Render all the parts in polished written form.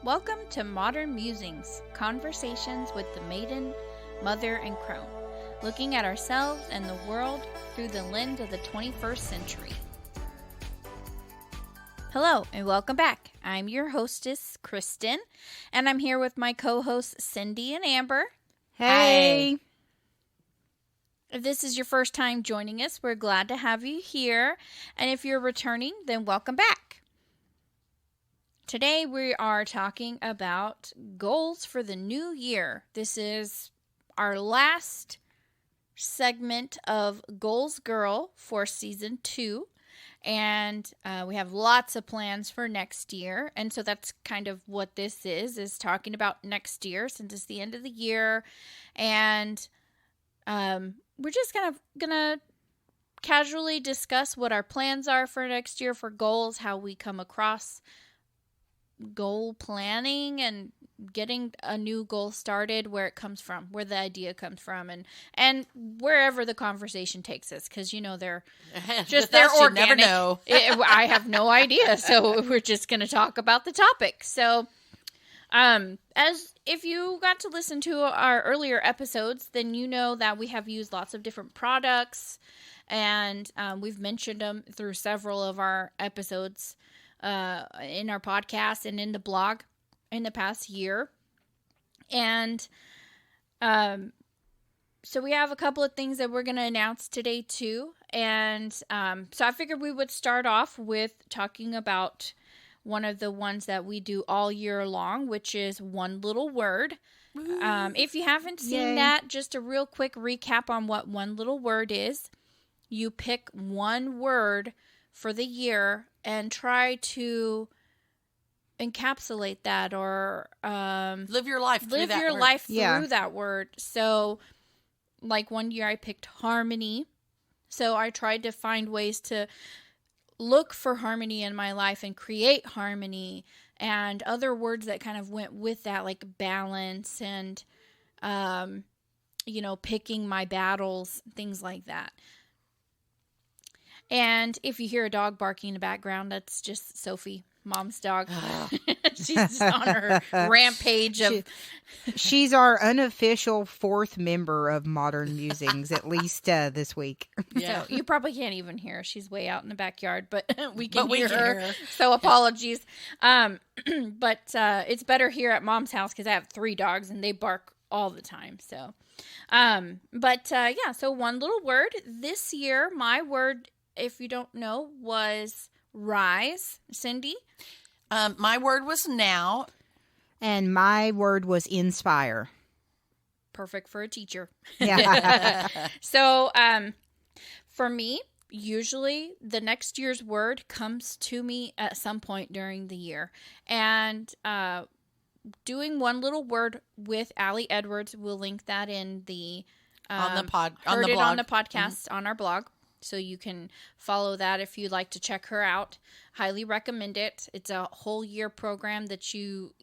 Welcome to Modern Musings, conversations with the maiden, mother, and crone, looking at ourselves and the world through the lens of the 21st century. Hello, and welcome back. I'm your hostess, Kristen, and I'm here with my co-hosts, Cindy and Amber. Hey! If this is your first time joining us, we're glad to have you here, and if you're returning, then welcome back. Today we are talking about goals for the new year. This is our last segment of Goals Girl for season 2. And we have lots of plans for next year. And so that's kind of what this is talking about next year since it's the end of the year. And we're just kind of going to casually discuss what our plans are for next year for goals, how we come across goal planning and getting a new goal started, where it comes from, where the idea comes from, and wherever the conversation takes us, because they're just they're organic. You never know. I have no idea, so we're just going to talk about the topic. So as if you got to listen to our earlier episodes, then you know that we have used lots of different products, and we've mentioned them through several of our episodes in our podcast and in the blog in the past year. And so we have a couple of things that we're going to announce today too. And so I figured we would start off with talking about one of the ones that we do all year long, which is One Little Word. If you haven't seen that, just a real quick recap on what One Little Word is. You pick one word for the year and try to encapsulate that or live your life through that word. So like one year I picked harmony. So I tried to find ways to look for harmony in my life and create harmony, and other words that kind of went with that, like balance and picking my battles, things like that. And if you hear a dog barking in the background, that's just Sophie, Mom's dog. She's just on her rampage of... She's our unofficial fourth member of Modern Musings, at least this week. Yeah. So you probably can't even hear her. She's way out in the backyard, but we can hear her. So apologies. But it's better here at Mom's house because I have 3 dogs and they bark all the time. So, so One Little Word. This year, my word, if you don't know, was rise. Cindy? My word was now. And my word was inspire. Perfect for a teacher. Yeah. So, for me, usually the next year's word comes to me at some point during the year. And doing One Little Word with Allie Edwards, we'll link that in the on the blog. On the podcast on our blog. So you can follow that if you'd like to check her out. Highly recommend it. It's a whole year program that you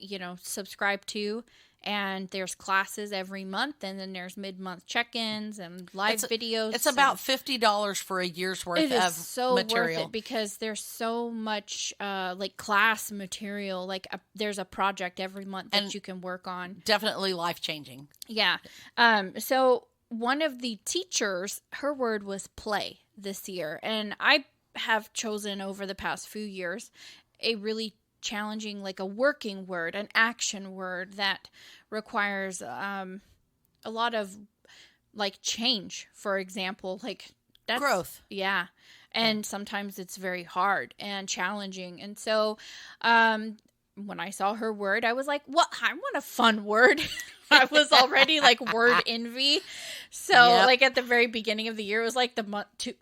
subscribe to. And there's classes every month. And then there's mid-month check-ins and live videos. It's about $50 for a year's worth of material. It is so worth it because there's so much class material. There's a project every month that you can work on. Definitely life-changing. Yeah. So one of the teachers, her word was play this year. And I have chosen over the past few years a really challenging, a working word, an action word that requires a lot of change, for example, that's growth. Yeah. And sometimes it's very hard and challenging. And so when I saw her word, I was like, well, I want a fun word. I was already word envy. So at the very beginning of the year, it was the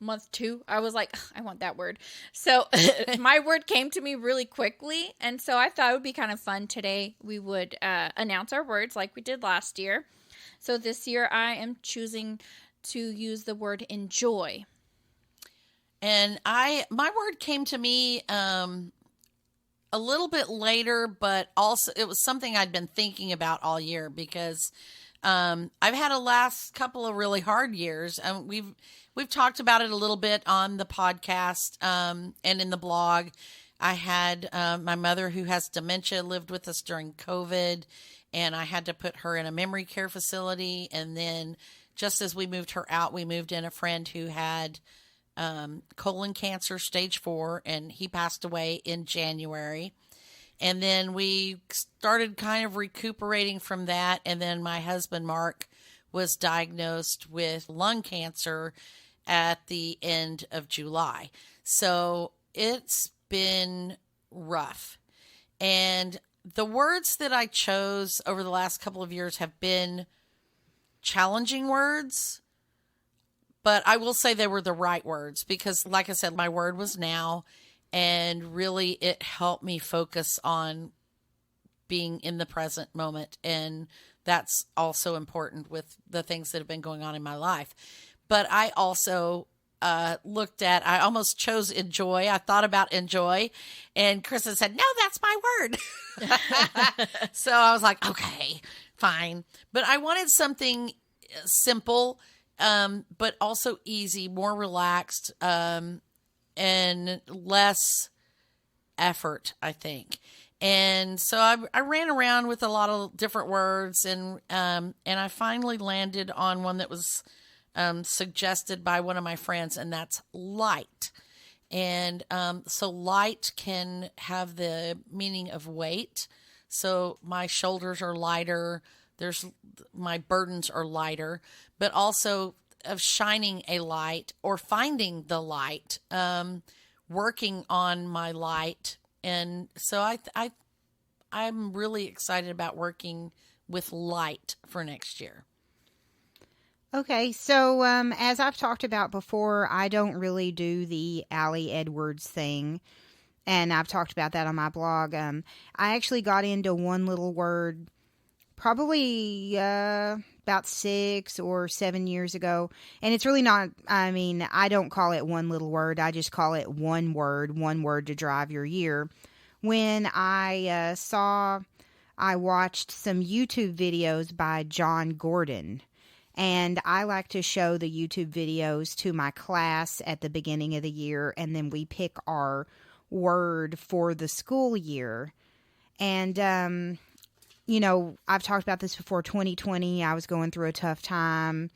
month 2. I was like, I want that word. So my word came to me really quickly. And so I thought it would be kind of fun today. We would announce our words like we did last year. So this year I am choosing to use the word enjoy. And my word came to me a little bit later, but also it was something I'd been thinking about all year because I've had a last couple of really hard years. We've talked about it a little bit on the podcast and in the blog. I had my mother, who has dementia, lived with us during COVID, and I had to put her in a memory care facility. And then just as we moved her out, we moved in a friend who had colon cancer, stage 4, and he passed away in January. And then we started kind of recuperating from that. And then my husband, Mark, was diagnosed with lung cancer at the end of July. So it's been rough. And the words that I chose over the last couple of years have been challenging words, but I will say they were the right words because, like I said, my word was now, and really it helped me focus on being in the present moment. And that's also important with the things that have been going on in my life. But I also I almost chose enjoy. I thought about enjoy, and Kristen said, no, that's my word. So I was like, okay, fine. But I wanted something simple, but also easy, more relaxed, and less effort, I think. And so I ran around with a lot of different words, and I finally landed on one that was suggested by one of my friends, and that's light. And so light can have the meaning of weight. So my shoulders are lighter. My burdens are lighter, but also of shining a light or finding the light, working on my light. And so I'm really excited about working with light for next year. Okay, so as I've talked about before, I don't really do the Allie Edwards thing, and I've talked about that on my blog. I actually got into one little word probably about 6 or 7 years ago, and it's really not, I don't call it one little word, I just call it one word to drive your year. When I watched some YouTube videos by John Gordon. And I like to show the YouTube videos to my class at the beginning of the year, and then we pick our word for the school year. And, I've talked about this before. 2020, I was going through a tough time,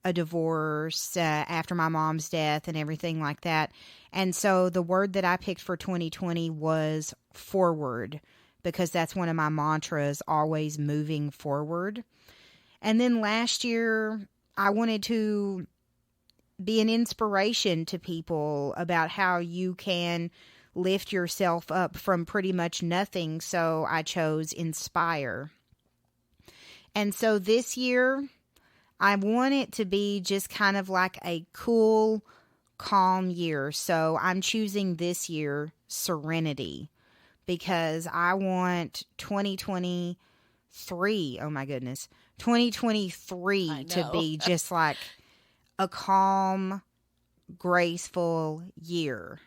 a divorce, after my mom's death and everything like that. And so the word that I picked for 2020 was forward, because that's one of my mantras, always moving forward. And then last year, I wanted to be an inspiration to people about how you can lift yourself up from pretty much nothing. So I chose inspire. And so this year, I want it to be just kind of like a cool, calm year. So I'm choosing this year serenity, because I want 2023, oh my goodness, 2023 to be just like a calm, graceful year.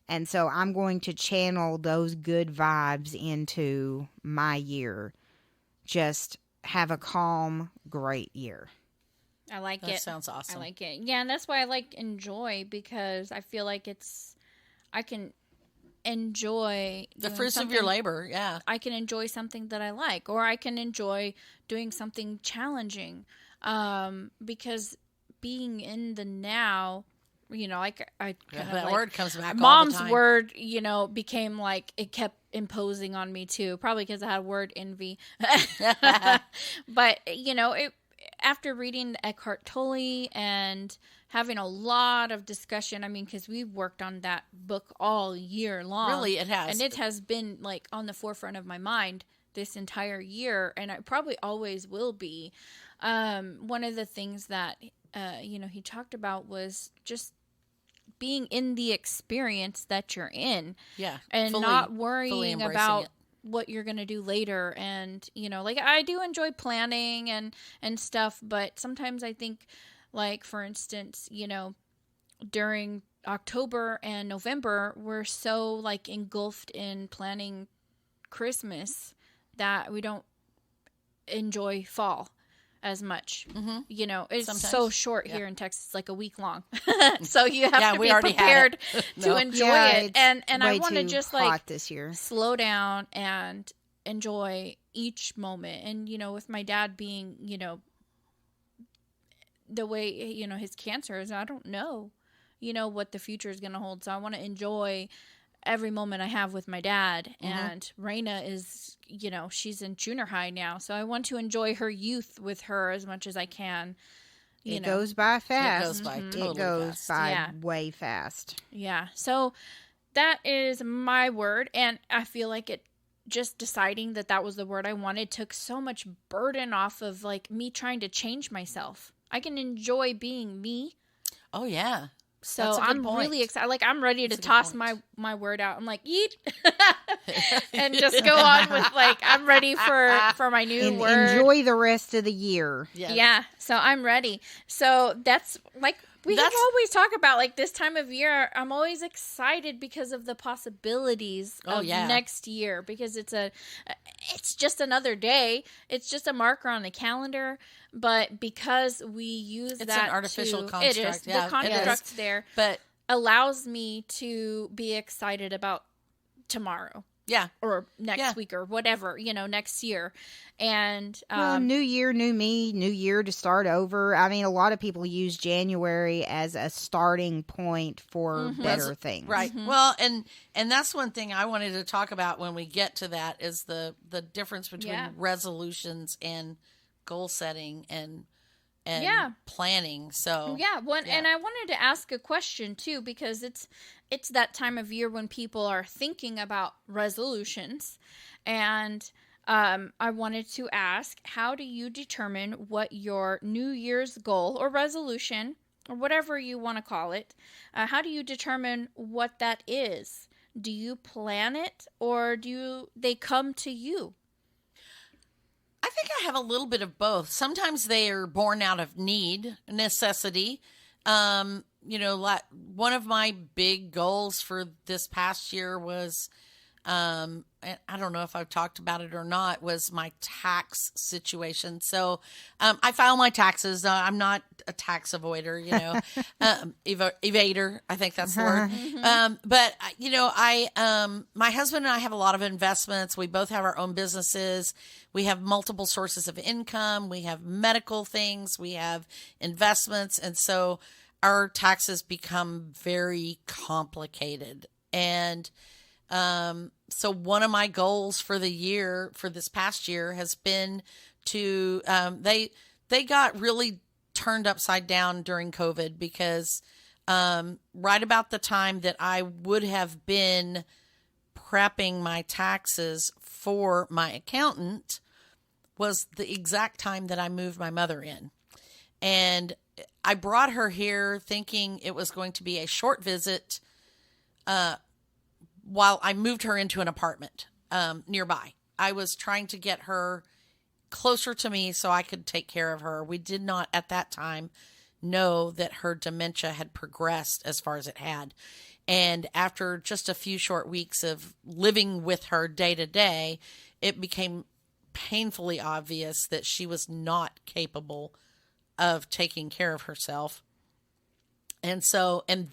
And so I'm going to channel those good vibes into my year. Just have a calm, great year. I like it. That sounds awesome. I like it. Yeah, and that's why I like enjoy, because I feel like I can enjoy the fruits of your labor. Yeah, I can enjoy something that I like, or I can enjoy doing something challenging, because being in the now, like I kind of that like, word comes back. Mom's all the time. word, became like it kept imposing on me too, probably because I had word envy. But after reading Eckhart Tolle and having a lot of discussion, because we've worked on that book all year long. Really, it has. And it has been like on the forefront of my mind this entire year, and it probably always will be. One of the things that, he talked about was just being in the experience that you're in. Yeah. And not worrying about what you're going to do later. And, like I do enjoy planning and stuff, but sometimes I think, like, for instance, during October and November, we're so like engulfed in planning Christmas that we don't enjoy fall. as much. Mm-hmm. You know, it's Sometimes. so short Yeah. here in Texas, it's like a week long. So you have Yeah, to we be already had prepared it. to No. enjoy Yeah, it. it's And I way want to too just hot like this year. slow down and enjoy each moment. And, you know, with my dad being, you know, the way, you know, his cancer is, I don't know, you know, what the future is going to hold. So I want to enjoy every moment I have with my dad. Mm-hmm. And Raina is, you know, she's in junior high now. So I want to enjoy her youth with her as much as I can. You It know, goes by fast. goes by totally It goes fast. by Yeah. way fast. yeah. So that is my word. And I feel like it, just deciding that that was the word I wanted took so much burden off of like me trying to change myself. I can enjoy being me. Oh, yeah. So That's a good I'm point. really excited. Like I'm ready That's to a good toss point. my word out. I'm like, eat and just go on with like I'm ready for my new And word. enjoy the rest of the year. Yes. Yeah. So I'm ready. So that's like we have That's- always talked about like this time of year. I'm always excited because of the possibilities Oh, of yeah. next year because it's just another day. It's just a marker on the calendar. But because we use It's that an artificial it is construct. Yeah, it the is. construct there But allows me to be excited about tomorrow yeah, or next Yeah. week or whatever, you know, next year. And Well, new year, new me, new year to start over. I mean, a lot of people use January as a starting point for better things. right. Well, and that's one thing I wanted to talk about when we get to that is the difference between Yeah. resolutions and goal setting and Yeah. planning. So yeah, Yeah. and I wanted to ask a question too because it's that time of year when people are thinking about resolutions, and I wanted to ask, how do you determine what your New Year's goal or resolution or whatever you want to call it? How do you determine what that is? Do you plan it or do they come to you? I think I have a little bit of both. Sometimes they are born out of need, necessity. You know, like one of my big goals for this past year was, and I don't know if I've talked about it or not, was my tax situation. So I file my taxes. I'm not a tax avoider, you know, evader. I think that's the word. But you know, my husband and I have a lot of investments. We both have our own businesses. We have multiple sources of income. We have medical things. We have investments, and so our taxes become very complicated. And so one of my goals for the year, for this past year, has been to they got really turned upside down during COVID because right about the time that I would have been prepping my taxes for my accountant was the exact time that I moved my mother in. And I brought her here thinking it was going to be a short visit while I moved her into an apartment nearby. I was trying to get her closer to me so I could take care of her. We did not at that time know that her dementia had progressed as far as it had. And after just a few short weeks of living with her day to day, it became painfully obvious that she was not capable of taking care of herself. And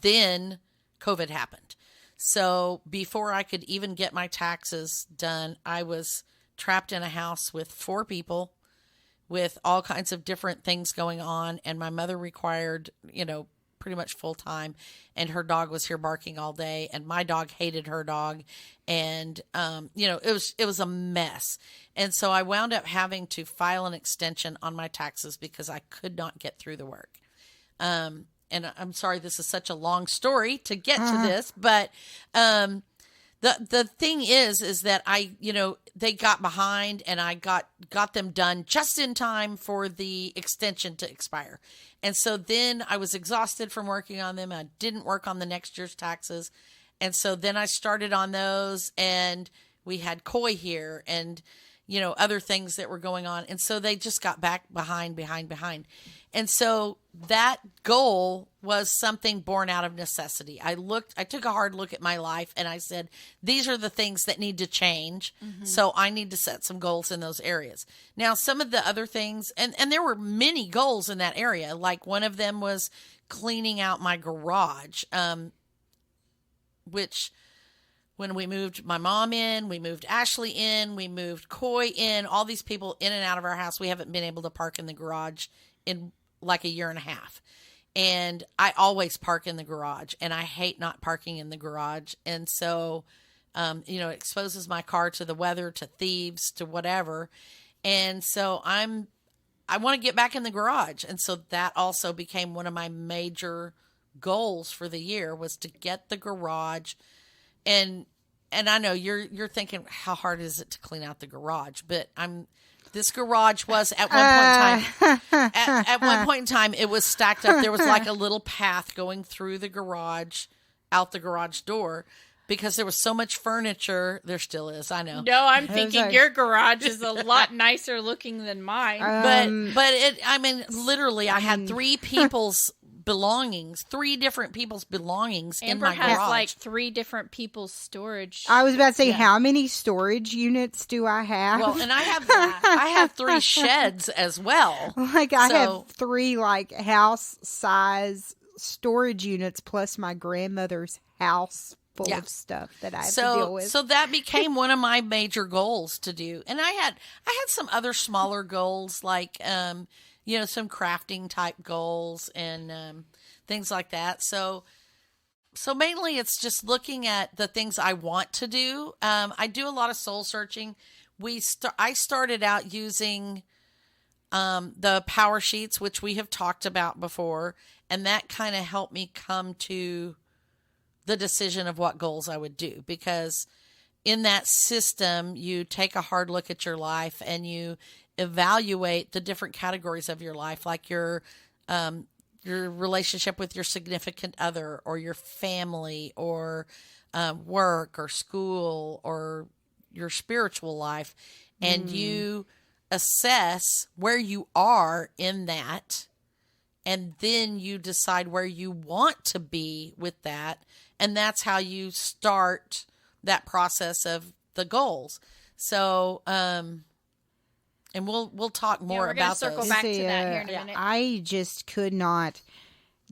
then COVID happened. So before I could even get my taxes done, I was trapped in a house with 4 people with all kinds of different things going on. And my mother required, you know, pretty much full time. And her dog was here barking all day. And my dog hated her dog. And, you know, it was a mess. And so I wound up having to file an extension on my taxes because I could not get through the work. And I'm sorry, this is such a long story to get to this, but the thing is that I, you know, they got behind and I got them done just in time for the extension to expire. And so then I was exhausted from working on them. I didn't work on the next year's taxes. And so then I started on those, and we had Coy here, and other things that were going on. And so they just got back behind. And so that goal was something born out of necessity. I took a hard look at my life and I said, these are the things that need to change. So I need to set some goals in those areas. Now, some of the other things, and there were many goals in that area. Like one of them was cleaning out my garage, which when we moved my mom in, we moved Ashley in, we moved Coy in, all these people in and out of our house, we haven't been able to park in the garage in like a year and a half. And I always park in the garage, and I hate not parking in the garage. And so, it exposes my car to the weather, to thieves, to whatever. And so I want to get back in the garage. And so that also became one of my major goals for the year, was to get the garage. And I know you're thinking, how hard is it to clean out the garage? But this garage was at one point in time, at one point in time, it was stacked up. There was like a little path going through the garage, out the garage door, because there was so much furniture. There still is, I know. No, I'm thinking your garage is a lot nicer looking than mine. Literally, I had three different people's belongings in my garage. Amber has like 3 different people's storage. I was about to say, how many storage units do I have? Well, and I have 3 sheds as well. Like I have 3 like house size storage units plus my grandmother's house full of stuff that I have to deal with. So that became one of my major goals to do. And I had some other smaller goals, like some crafting type goals and things like that. So mainly it's just looking at the things I want to do. I do a lot of soul searching. I started out using the Power Sheets, which we have talked about before, and that kind of helped me come to the decision of what goals I would do, because in that system, you take a hard look at your life and you evaluate the different categories of your life, like your relationship with your significant other, or your family, or work, or school, or your spiritual life, and you assess where you are in that, and then you decide where you want to be with that, and that's how you start that process of the goals. So, and we'll talk more about those. We're going to circle back to that here in a minute. I just could not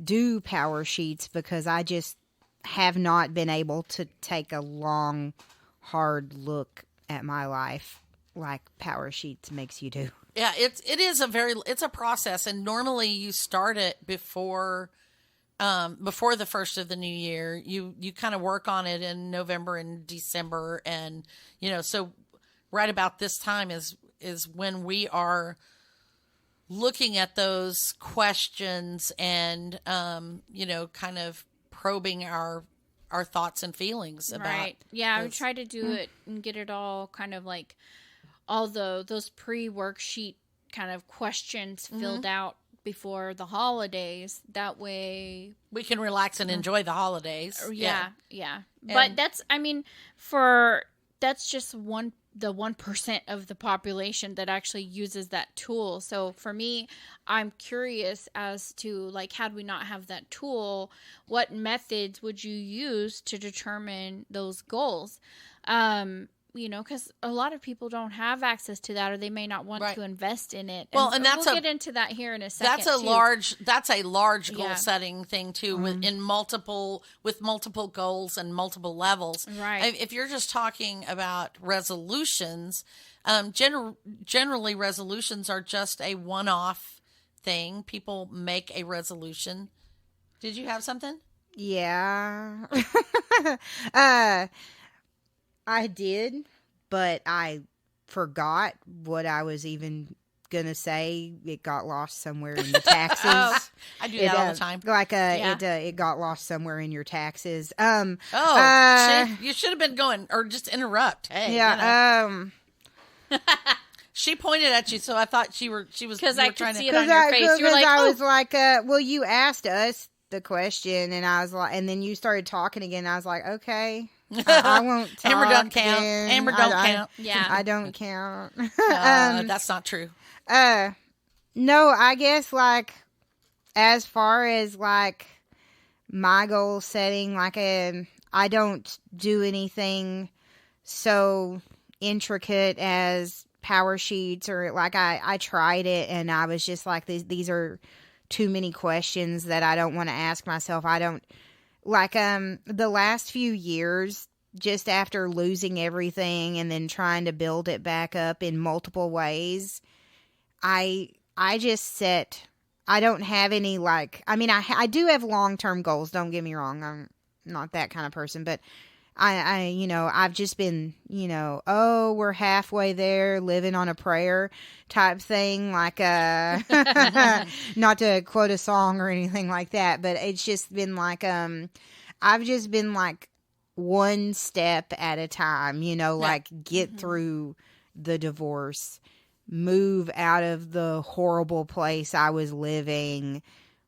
do Power Sheets because I just have not been able to take a long, hard look at my life like Power Sheets makes you do. Yeah, it's a process, and normally you start it before the first of the new year. You kind of work on it in November and December, and so right about this time is when we are looking at those questions and kind of probing our thoughts and feelings about. Right. Yeah, I would try to do it and get it all kind of like all those pre-worksheet kind of questions filled out before the holidays. That way we can relax and enjoy the holidays. Yeah. But that's just the 1% of the population that actually uses that tool. So for me, I'm curious as to, like, had we not have that tool, what methods would you use to determine those goals? Because a lot of people don't have access to that, or they may not want to invest in it. Well, and we'll get into that here in a second. That's a large goal setting thing too, with multiple goals and multiple levels. Right. If you're just talking about resolutions, generally resolutions are just a one-off thing. People make a resolution. Did you have something? Yeah. I did, but I forgot what I was even going to say. It got lost somewhere in the taxes. I do that all the time. It got lost somewhere in your taxes. You should have been going, or just interrupt. Hey, she pointed at you, so I thought she was because I could see it on your face. You were like, I was like, well, you asked us the question, and I was like, and then you started talking again. I was like, okay. I won't talk. Amber don't count. then. Amber don't I- count. Yeah. I don't count. That's not true. No, I guess like as far as like my goal setting, like I don't do anything so intricate as power sheets or like I tried it and I was just like these are too many questions that I don't want to ask myself. I don't like the last few years just after losing everything and then trying to build it back up in multiple ways. I just set, I don't have any like, I mean, I do have long-term goals. Don't get me wrong. I'm not that kind of person, but I've just been, oh, we're halfway there, living on a prayer type thing. Like, not to quote a song or anything like that, but it's just been like, I've just been like one step at a time, like get through the divorce, move out of the horrible place I was living,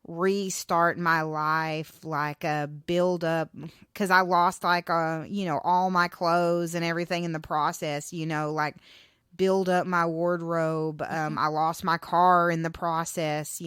restart my life, like build up, because I lost like all my clothes and everything in the process, like build up my wardrobe. I lost my car in the process,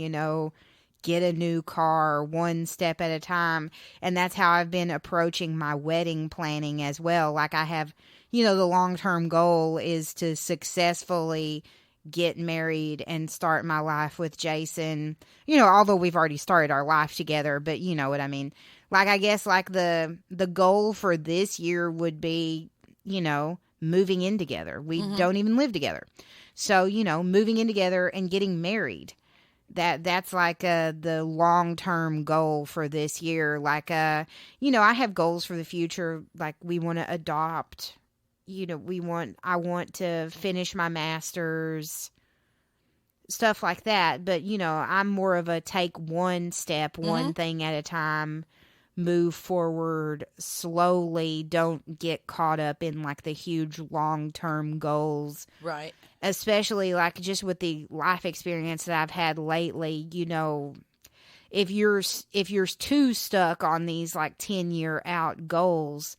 get a new car one step at a time. And that's how I've been approaching my wedding planning as well. Like I have, the long-term goal is to successfully get married and start my life with Jason, although we've already started our life together, but you know what I mean? Like, I guess like the goal for this year would be, moving in together. We don't even live together. So, moving in together and getting married. That's like the long-term goal for this year. Like, I have goals for the future. Like we want to adopt, I want to finish my master's, stuff like that. But, I'm more of a take one step, one thing at a time, move forward slowly. Don't get caught up in like the huge long-term goals. Right. Especially like just with the life experience that I've had lately, if you're too stuck on these like 10-year out goals,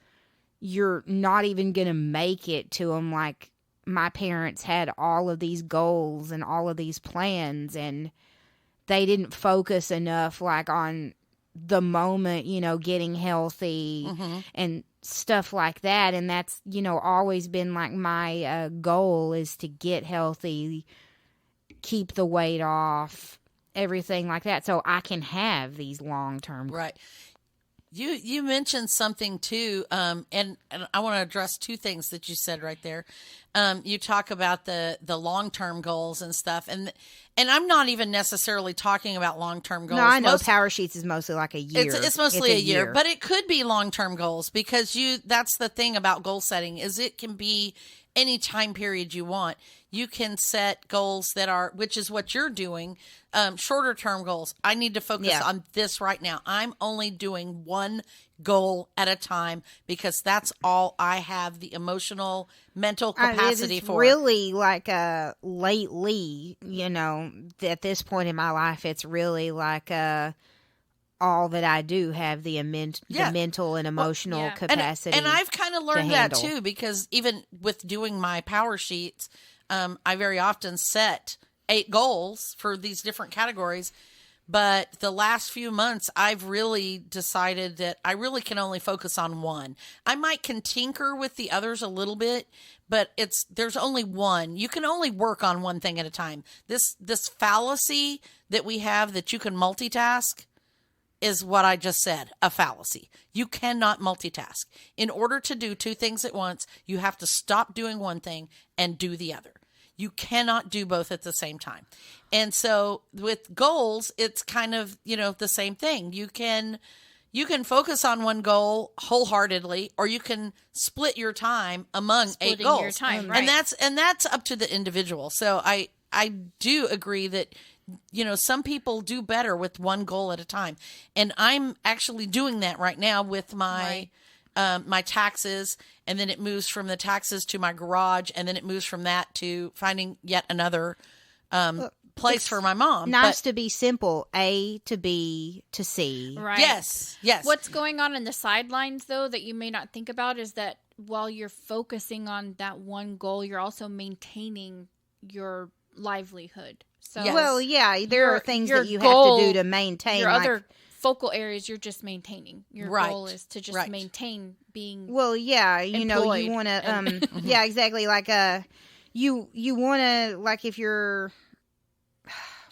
you're not even going to make it to them. Like my parents had all of these goals and all of these plans and they didn't focus enough like on the moment, getting healthy and stuff like that. And that's, always been like my goal is to get healthy, keep the weight off, everything like that. So I can have these long-term. Right. You mentioned something too, and I want to address two things that you said right there. You talk about the long-term goals and stuff, and I'm not even necessarily talking about long-term goals. No, I know Power Sheets is mostly like a year. It's mostly a year, but it could be long-term goals because that's the thing about goal setting is it can be any time period you want. You can set goals that are, which is what you're doing, shorter term goals. I need to focus on this right now. I'm only doing one goal at a time because that's all I have the emotional, mental capacity it's for. Really like lately, at this point in my life, it's really like all that I do have the mental and emotional capacity. And I've kind of learned that handle. too, because even with doing my power sheets, I very often set 8 goals for these different categories. But the last few months, I've really decided that I really can only focus on one. I might can tinker with the others a little bit, but there's only one. You can only work on one thing at a time. This fallacy that we have that you can multitask is what I just said, a fallacy. You cannot multitask. In order to do 2 things at once, you have to stop doing one thing and do the other. You cannot do both at the same time. And so with goals, it's kind of, the same thing. You can focus on one goal wholeheartedly, or you can split your time among Splitting 8 goals. your time, right. And that's up to the individual. So I do agree that some people do better with one goal at a time. And I'm actually doing that right now with my my taxes, and then it moves from the taxes to my garage, and then it moves from that to finding yet another place It's for my mom. Nice to be simple. A to B to C. Right. Yes. What's going on in the sidelines, though, that you may not think about is that while you're focusing on that one goal, you're also maintaining your livelihood. So, Yes. Well, yeah, there are things your that you goal- have to do to maintain. your like, other focal areas, you're just maintaining. Your Right. goal is to just Right. maintain being. well, yeah, you know, employed you want to, and- yeah, exactly. Like, you want to, like, if you're,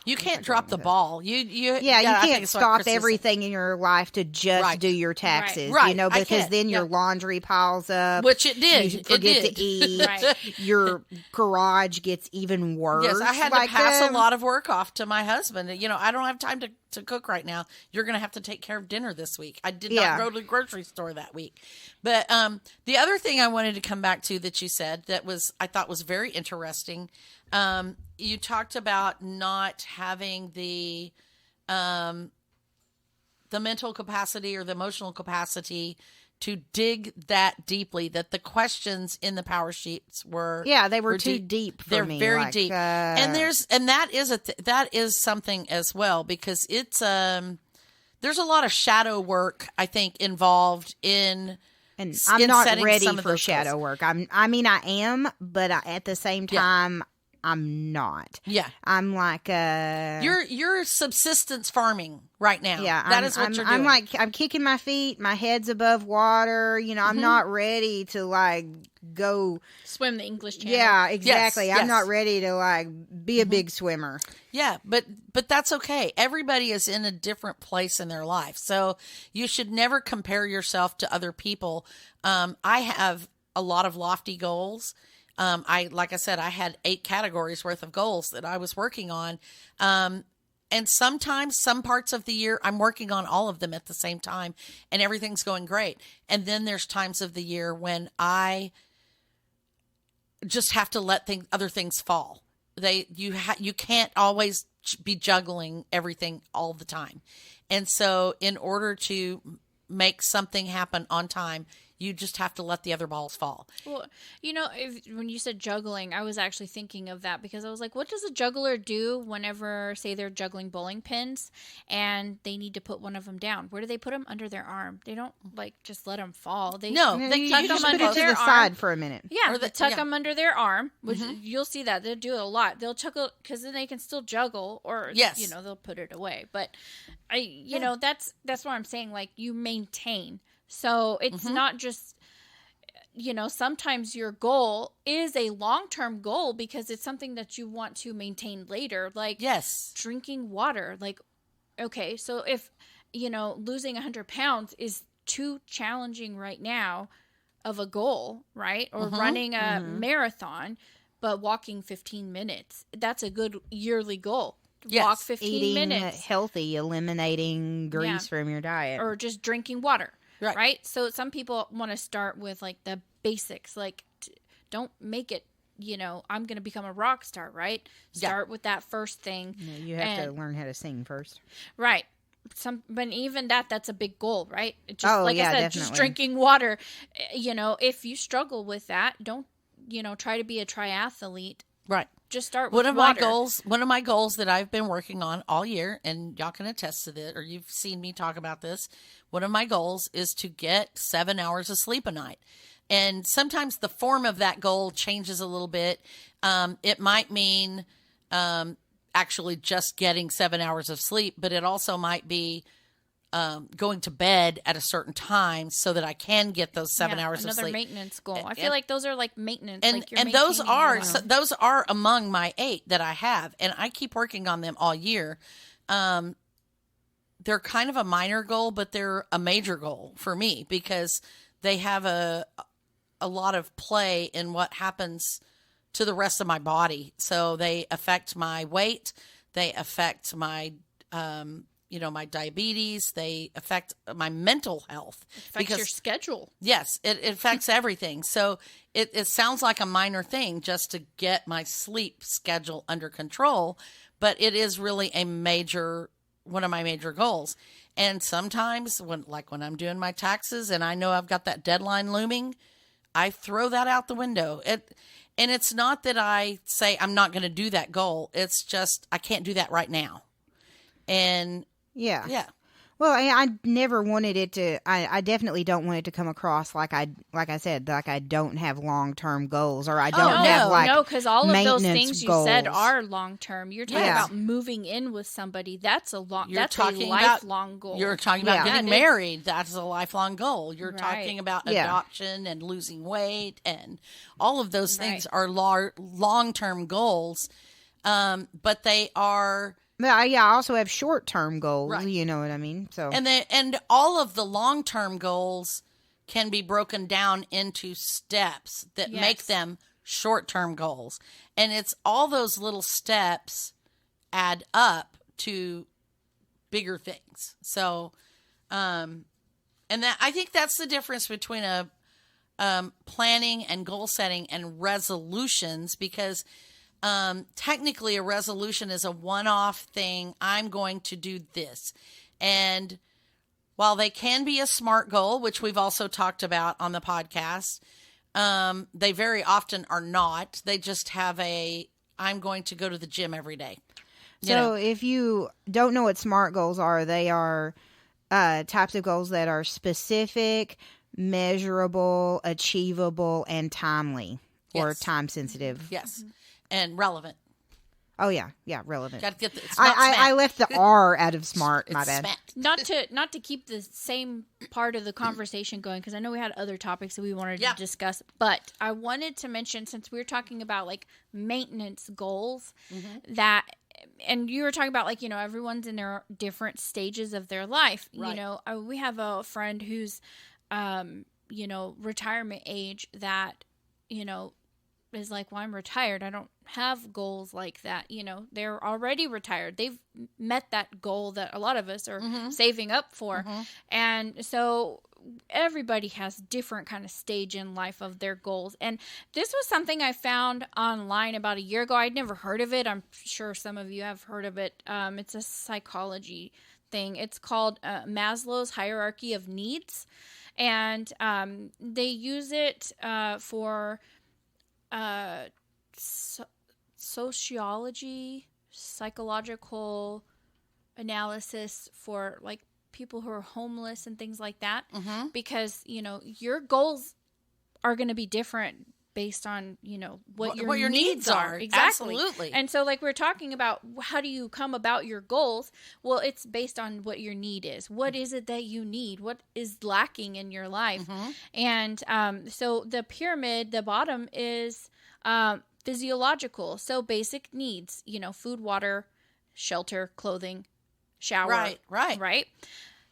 You can't drop the ball. You yeah, you I think can't it's what stop Chris is saying. everything in your life to just Right. do your taxes, Right. you know, I because can't. then your Yeah. laundry piles up. Which it did. You It forget did. to eat. Right. Your garage gets even worse. Yes, I had Like, to pass a lot of work off to my husband. You know, I don't have time to cook right now. You're going to have to take care of dinner this week. I did Yeah. not go to the grocery store that week. But the other thing I wanted to come back to that you said that I thought was very interesting. You talked about not having the mental capacity or the emotional capacity to dig that deeply, that the questions in the power sheets were Yeah, they were too deep for they're me. very like, deep, and that is something as well, because it's there's a lot of shadow work, I think, involved in and s- I'm in not setting ready some of for those shadow goals. work. I am, but at the same Yeah. time, I'm not. Yeah. I'm like You're subsistence farming right now. yeah, that I'm, is what I'm, you're doing. I'm like I'm kicking my feet, my head's above water. You know, I'm not ready to like go. Swim the English Channel. Yeah, exactly. yes. I'm not ready to like be a big swimmer. Yeah, but that's okay. Everybody is in a different place in their life, so you should never compare yourself to other people. I have a lot of lofty goals. Like I said, I had 8 categories worth of goals that I was working on. And sometimes, some parts of the year, I'm working on all of them at the same time, and everything's going great. And then there's times of the year when I just have to let other things fall. You can't always be juggling everything all the time. And so in order to make something happen on time, you just have to let the other balls fall. Well, when you said juggling, I was actually thinking of that because I was like, what does a juggler do whenever, say, they're juggling bowling pins and they need to put one of them down? Where do they put them? Under their arm. They don't, just let them fall. No, You, they you tuck just them put under it to their the arm. side for a minute. Yeah, Or they tuck yeah. them under their arm, which you'll see that. They'll do it a lot. They'll chuckle because then they can still juggle or, Yes. they'll put it away. But, that's what I'm saying. Like, you maintain. So it's not just... sometimes your goal is a long-term goal because it's something that you want to maintain later, like Yes. drinking water. Like, okay, so if, losing 100 pounds is too challenging right now of a goal, right? Or running a marathon, but walking 15 minutes, that's a good yearly goal. Yes. Walk 15 Eating minutes. healthy, eliminating grease from your diet. Or just drinking water. Right. Right. So some people want to start with like the basics, like don't make it, I'm going to become a rock star, right? Yeah. Start with that first thing. You have to learn how to sing first. Right. But even that's a big goal, right? Just Oh, like yeah, I said, definitely. just drinking water, if you struggle with that, don't, try to be a triathlete. Right. Just start with One of water. one of my goals that I've been working on all year, and y'all can attest to this, or you've seen me talk about this. One of my goals is to get 7 hours of sleep a night. And sometimes the form of that goal changes a little bit. It might mean actually just getting 7 hours of sleep, but it also might be going to bed at a certain time so that I can get those 7 hours of another sleep. maintenance goal. I feel And- like those are like maintenance. And like you're and those maintaining are your- those are among my 8 that I have, and I keep working on them all year. They're kind of a minor goal, but they're a major goal for me because they have a lot of play in what happens to the rest of my body. So they affect my weight, they affect my my diabetes, they affect my mental health. affects your schedule. Yes, it affects everything. So it sounds like a minor thing just to get my sleep schedule under control, but it is really one of my major goals. And sometimes when I'm doing my taxes and I know I've got that deadline looming, I throw that out the window. And it's not that I say I'm not going to do that goal. It's just I can't do that right now. And Yeah. yeah. Well, I never wanted it to. I definitely don't want it to come across like I said, like I don't have long term goals, or I don't have like no, because all of those maintenance things you said goals. are long term. You're talking Yeah. about moving in with somebody. That's a You're that's a talking about- lifelong goal. You're talking about Yeah. getting Yeah, it is. married. That's a lifelong goal. You're Right. talking about Yeah. adoption and losing weight, and all of those things Right. are long term goals. But they are. But I also have short term goals. Right. You know what I mean? So And all of the long term goals can be broken down into steps that make Yes. them short term goals. And it's all those little steps add up to bigger things. So, and that I think that's the difference between a planning and goal setting and resolutions, because technically, a resolution is a one-off thing. I'm going to do this. And while they can be a SMART goal, which we've also talked about on the podcast, they very often are not. They just have I'm going to go to the gym every day. So if you don't know what SMART goals are, they are types of goals that are specific, measurable, achievable, and timely, or Yes. time sensitive. Yes. And relevant. Oh yeah, relevant. Got to get it's not I SMAT. left the R out of SMART. My It's bad. SMAT. not to keep the same part of the conversation going, because I know we had other topics that we wanted Yeah. to discuss, but I wanted to mention, since we were talking about like maintenance goals, that, and you were talking about like, everyone's in their different stages of their life. Right. We have a friend who's retirement age that is like, well, I'm retired, I don't have goals like that. They're already retired, they've met that goal that a lot of us are saving up for. And so everybody has different kind of stage in life of their goals. And this was something I found online about a year ago. I'd never heard of it. I'm sure some of you have heard of it. It's a psychology thing. It's called Maslow's hierarchy of needs. And they use it for sociology, psychological analysis for like people who are homeless and things like that, because your goals are going to be different based on what your needs are. Exactly. Absolutely. And so like we're talking about, how do you come about your goals? Well, it's based on what your need is. What is it that you need? What is lacking in your life? And so the pyramid, the bottom is physiological, so basic needs, food, water, shelter, clothing, shower. Right.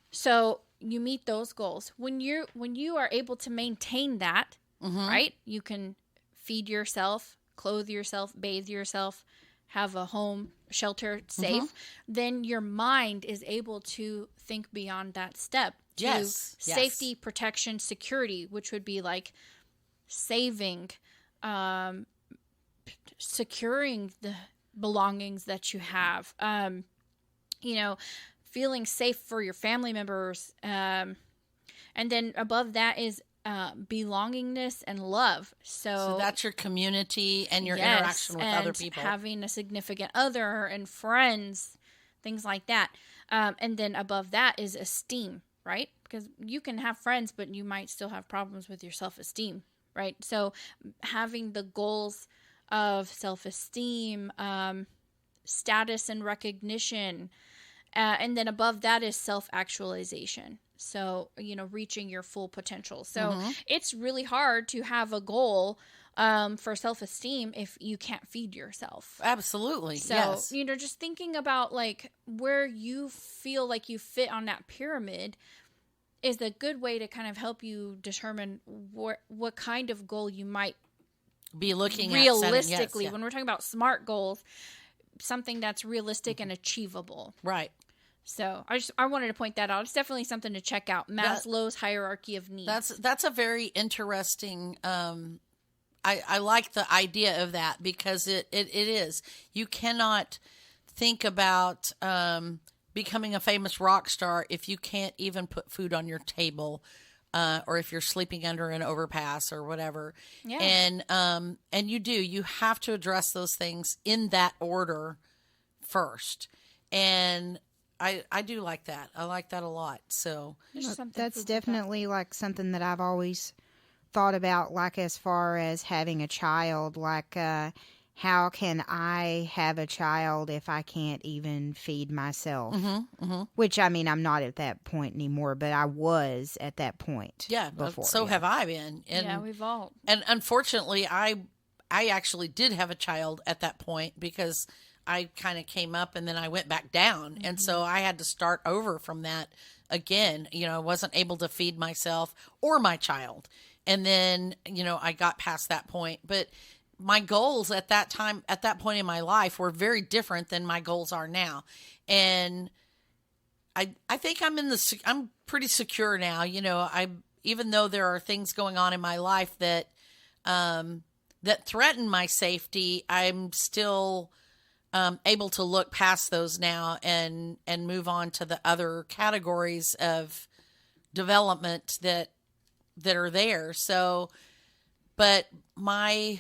So you meet those goals when you are able to maintain that. Right? You can feed yourself, clothe yourself, bathe yourself, have a home, shelter, safe. Then your mind is able to think beyond that step to Yes. safety, protection, security, which would be like saving, securing the belongings that you have, feeling safe for your family members. And then above that is belongingness and love. So that's your community and your yes, interaction with other and people. having a significant other and friends, things like that. And then above that is esteem, right? Because you can have friends, but you might still have problems with your self-esteem, right? So having the goals of self-esteem, status and recognition, and then above that is self-actualization. So, reaching your full potential. So it's really hard to have a goal for self-esteem if you can't feed yourself. Absolutely. So, yes. just thinking about like where you feel like you fit on that pyramid is a good way to kind of help you determine what kind of goal you might Be looking at realistically, setting, when we're talking about SMART goals, something that's realistic and achievable. right. So I wanted to point that out. It's definitely something to check out. Maslow's hierarchy of needs. That's a very interesting. I like the idea of that, because it is. You cannot think about becoming a famous rock star if you can't even put food on your table, or if you're sleeping under an overpass or whatever. Yeah. And you have to address those things in that order first. And I do like that. I like that a lot. So There's something That's food for thought. definitely like something that I've always thought about, like as far as having a child, like how can I have a child if I can't even feed myself? Which, I mean, I'm not at that point anymore, but I was at that point. yeah, before. so yeah. have I been. And Yeah, we've all. and unfortunately, I actually did have a child at that point because I kind of came up and then I went back down. And so I had to start over from that again. I wasn't able to feed myself or my child. And then, I got past that point. But my goals at that time, at that point in my life, were very different than my goals are now. And I think I'm pretty secure now. Even though there are things going on in my life that threaten my safety, I'm still able to look past those now and move on to the other categories of development that are there. So, but my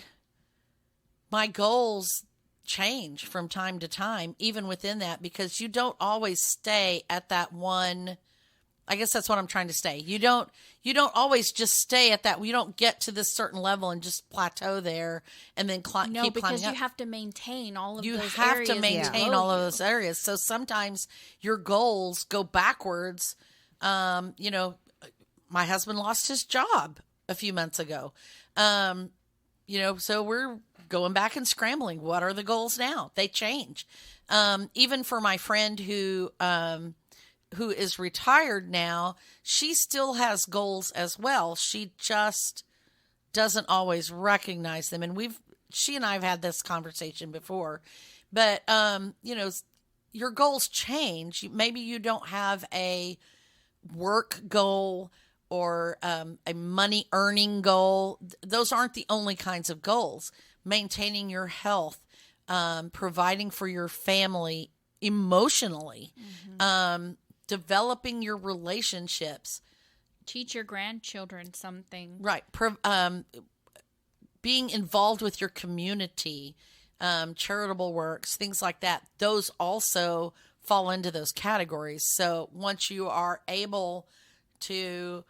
goals change from time to time, even within that, because you don't always stay at that one. I guess that's what I'm trying to say. You don't always just stay at that. You don't get to this certain level and just plateau there and then keep climbing up. No, because you have to maintain all of You those have areas to maintain below all of you. those areas. So sometimes your goals go backwards. My husband lost his job a few months ago. So we're going back and scrambling. What are the goals now? They change. Even for my friend who is retired now, she still has goals as well. She just doesn't always recognize them. And she and I have had this conversation before, but, your goals change. Maybe you don't have a work goal or a money earning goal. Those aren't the only kinds of goals. Maintaining your health, providing for your family emotionally, developing your relationships. Teach your grandchildren something. Right. Being involved with your community, charitable works, things like that. Those also fall into those categories. So once you are able to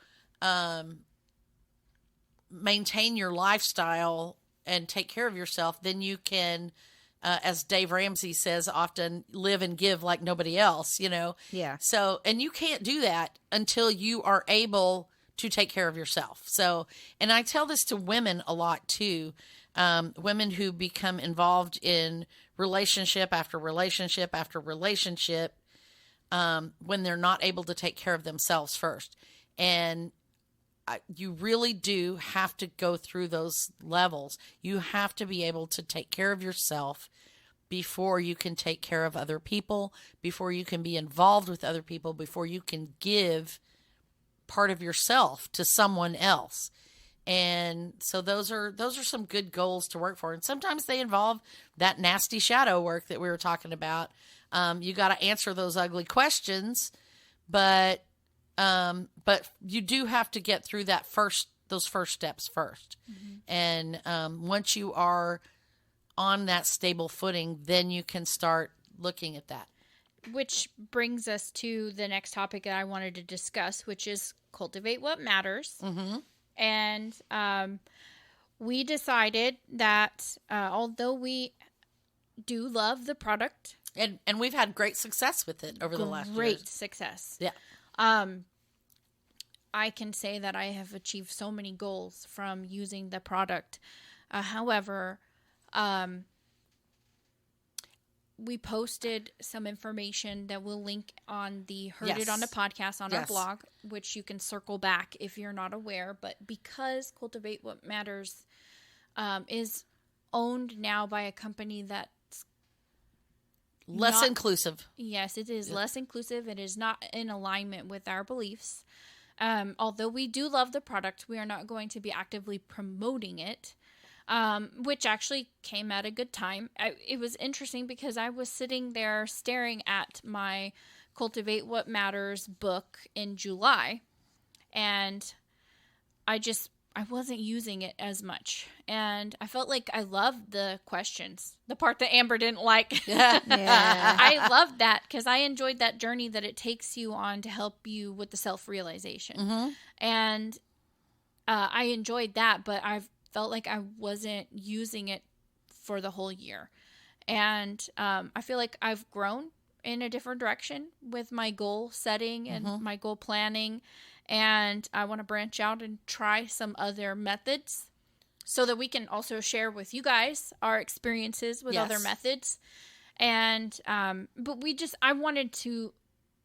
maintain your lifestyle and take care of yourself, then you can, as Dave Ramsey says often, live and give like nobody else, Yeah. So, and you can't do that until you are able to take care of yourself. So, and I tell this to women a lot too, women who become involved in relationship after relationship after relationship, when they're not able to take care of themselves first. And you really do have to go through those levels. You have to be able to take care of yourself before you can take care of other people, before you can be involved with other people, before you can give part of yourself to someone else. And so those are some good goals to work for. And sometimes they involve that nasty shadow work that we were talking about. You got to answer those ugly questions, but you do have to get through those first steps first. And once you are on that stable footing, then you can start looking at that. Which brings us to the next topic that I wanted to discuss, which is cultivate what matters. Mm-hmm. And we decided that although we do love the product, And we've had great success with it over the last year. great success. Yeah. I can say that I have achieved so many goals from using the product. However, we posted some information that we'll link on the Heard It on the podcast on our Yes. blog, which you can circle back if you're not aware. But because Cultivate What Matters is owned now by a company that's Less not- inclusive. Yes, it is less inclusive. It is not in alignment with our beliefs. Although we do love the product, we are not going to be actively promoting it, which actually came at a good time. It was interesting because I was sitting there staring at my Cultivate What Matters book in July, and I wasn't using it as much. And I felt like I loved the questions, the part that Amber didn't like. Yeah. I loved that because I enjoyed that journey that it takes you on to help you with the self-realization. Mm-hmm. And I enjoyed that, but I felt like I wasn't using it for the whole year. And I feel like I've grown in a different direction with my goal setting and my goal planning. And I want to branch out and try some other methods so that we can also share with you guys our experiences with other methods. And, but I wanted to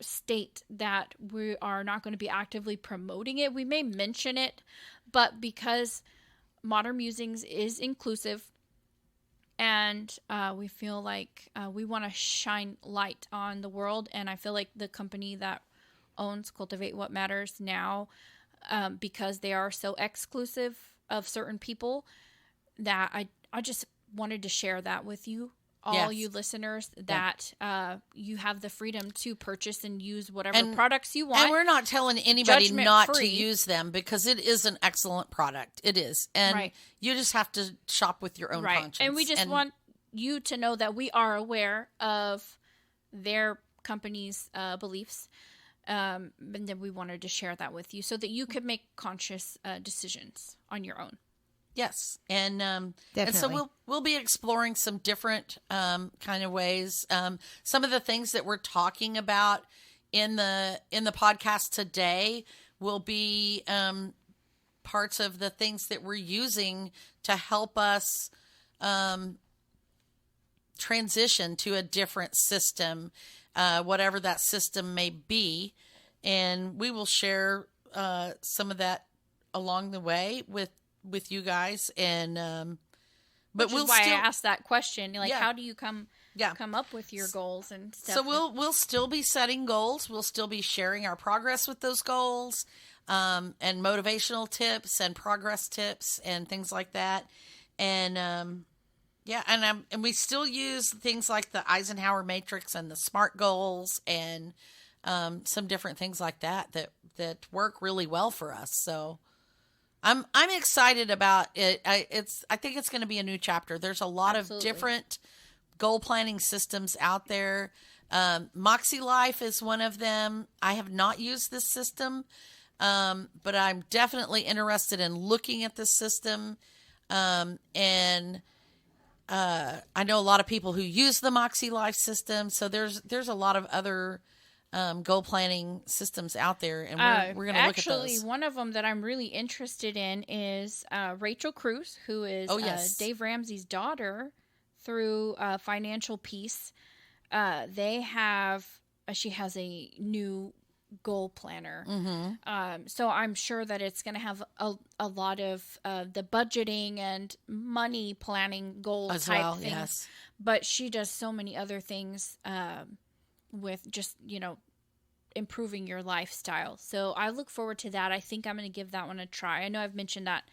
state that we are not going to be actively promoting it. We may mention it, but because Modern Musings is inclusive and we feel like we want to shine light on the world. And I feel like the company that owns Cultivate What Matters now, because they are so exclusive of certain people, that I just wanted to share that with you, all you listeners, that you have the freedom to purchase and use whatever products you want. And we're not telling anybody not free. to use them, because it is an excellent product. It is. And you just have to shop with your own conscience. And we just want you to know that we are aware of their company's beliefs. And then we wanted to share that with you so that you could make conscious decisions on your own. Yes, and so we'll be exploring some different kind of ways. Some of the things that we're talking about in the podcast today will be parts of the things that we're using to help us transition to a different system, whatever that system may be, and we will share some of that along the way with you guys. And but Which is why I asked that question, like how do you come up with your goals and stuff? So we'll still be setting goals. We'll still be sharing our progress with those goals, and motivational tips and progress tips and things like that. And and we still use things like the Eisenhower matrix and the SMART goals and some different things like that work really well for us. So I'm excited about it. I think it's going to be a new chapter. There's a lot of different goal planning systems out there. Moxie Life is one of them. I have not used this system, but I'm definitely interested in looking at this system. And I know a lot of people who use the Moxie Life system. So there's a lot of other goal planning systems out there, and we're going to look at those. Actually, one of them that I'm really interested in is Rachel Cruz, who is Dave Ramsey's daughter through Financial Peace. She has a new goal planner. So I'm sure that it's going to have a lot of the budgeting and money planning goal as type well, things. yes. But she does so many other things with just, improving your lifestyle. So I look forward to that. I think I'm going to give that one a try. I know I've mentioned that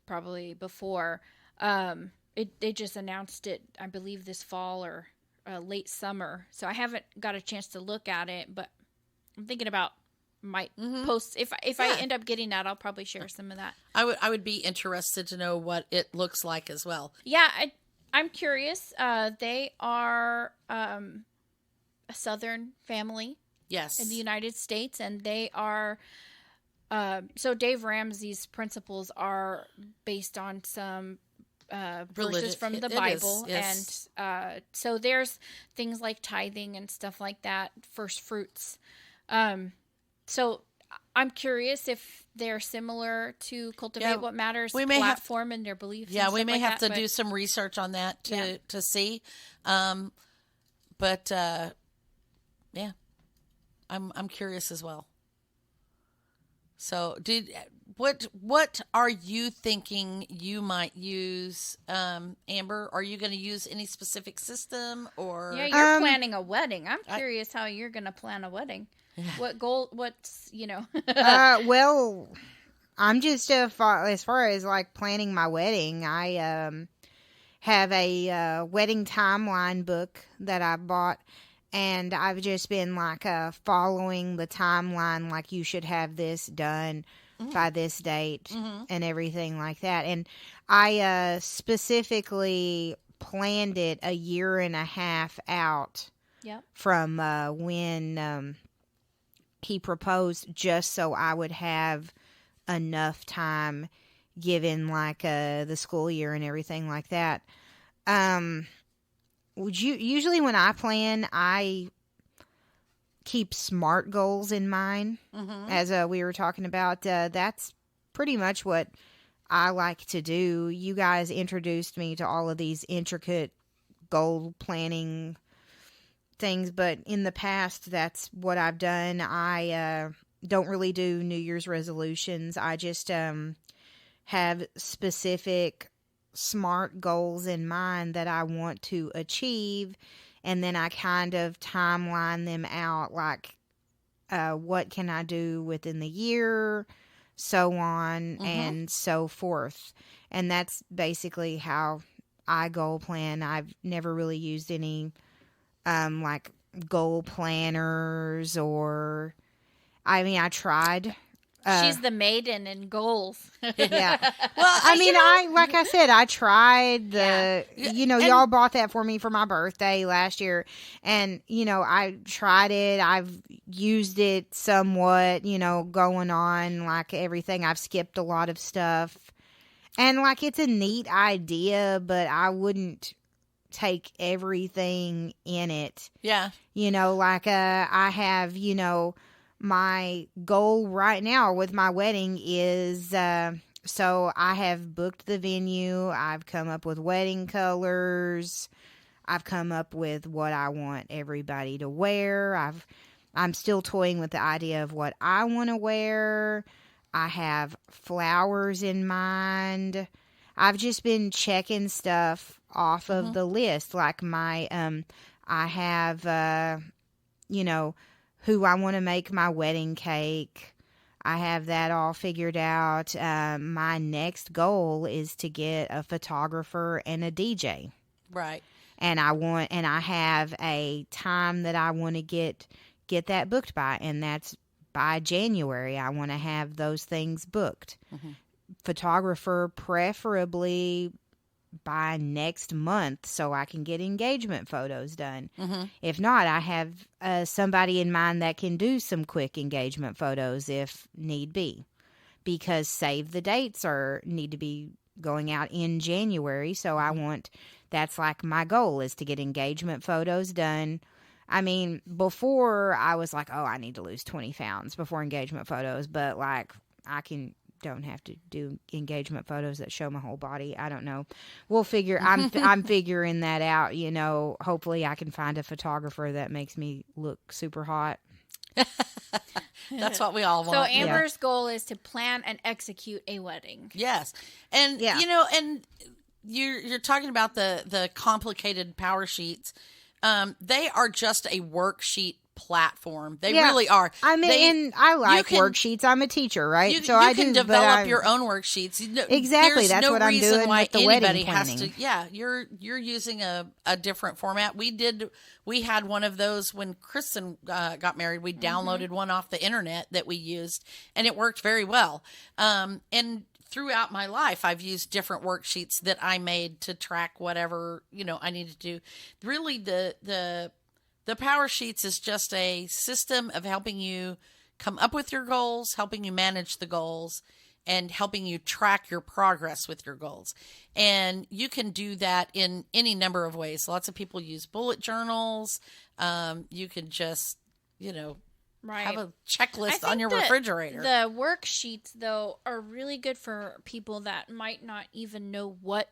probably before. They just announced it, I believe, this fall or late summer. So I haven't got a chance to look at it, but I'm thinking about might post. If I end up getting that, I'll probably share some of that. I would be interested to know what it looks like as well. Yeah, I'm curious. They are a Southern family. Yes. In the United States, and they are so Dave Ramsey's principles are based on some verses from the Bible, yes. And so there's things like tithing and stuff like that, first fruits. So I'm curious if they're similar to Cultivate What Matters platform and their beliefs. Yeah, we may have to do some research on that to see. I'm curious as well. So, what are you thinking you might use, Amber? Are you going to use any specific system, or? Yeah, you're planning a wedding. I'm curious how you're going to plan a wedding. What goal? What's well, I'm just as far as like planning my wedding. I have a wedding timeline book that I bought. And I've just been like following the timeline, like you should have this done by this date and everything like that. And I specifically planned it a year and a half out Yep. from when he proposed, just so I would have enough time given like the school year and everything like that. Would you usually when I plan, I keep SMART goals in mind, as we were talking about. That's pretty much what I like to do. You guys introduced me to all of these intricate goal planning things, but in the past, that's what I've done. I don't really do New Year's resolutions. I just have specific SMART goals in mind that I want to achieve, and then I kind of timeline them out, like what can I do within the year, so on and so forth. And that's basically how I goal plan. I've never really used any like goal planners, or I tried. She's the maiden in goals. Yeah. Well, I like I said, I tried y'all bought that for me for my birthday last year, and I tried it. I've used it somewhat, going on like everything. I've skipped a lot of stuff, and like it's a neat idea, but I wouldn't take everything in it. Yeah. Like I have, my goal right now with my wedding is so I have booked the venue. I've come up with wedding colors. I've come up with what I want everybody to wear. I'm still toying with the idea of what I want to wear. I have flowers in mind. I've just been checking stuff off of the list, like my I have who I want to make my wedding cake. I have that all figured out. My next goal is to get a photographer and a DJ. Right. And I have a time that I want to get that booked by, and that's by January. I want to have those things booked. Photographer preferably by next month, so I can get engagement photos done. If not, I have somebody in mind that can do some quick engagement photos if need be, because save the dates need to be going out in January. So that's like my goal, is to get engagement photos done. Before I was like, I need to lose 20 pounds before engagement photos, but like don't have to do engagement photos that show my whole body. I don't know. We'll figure. I'm figuring that out. Hopefully I can find a photographer that makes me look super hot. That's what we all want. So Amber's goal is to plan and execute a wedding. Yes. And and you're talking about the complicated power sheets. They are just a worksheet platform. They really are. And I like worksheets. I'm a teacher, right? You can develop your own worksheets. Exactly. That's what I'm doing with the wedding planning. You're using a different format. We had one of those when Kristen got married. We downloaded one off the internet that we used, and it worked very well. And throughout my life, I've used different worksheets that I made to track whatever I needed to do. Really, the Power Sheets is just a system of helping you come up with your goals, helping you manage the goals, and helping you track your progress with your goals. And you can do that in any number of ways. Lots of people use bullet journals. You can just, have a checklist on your refrigerator. The worksheets, though, are really good for people that might not even know what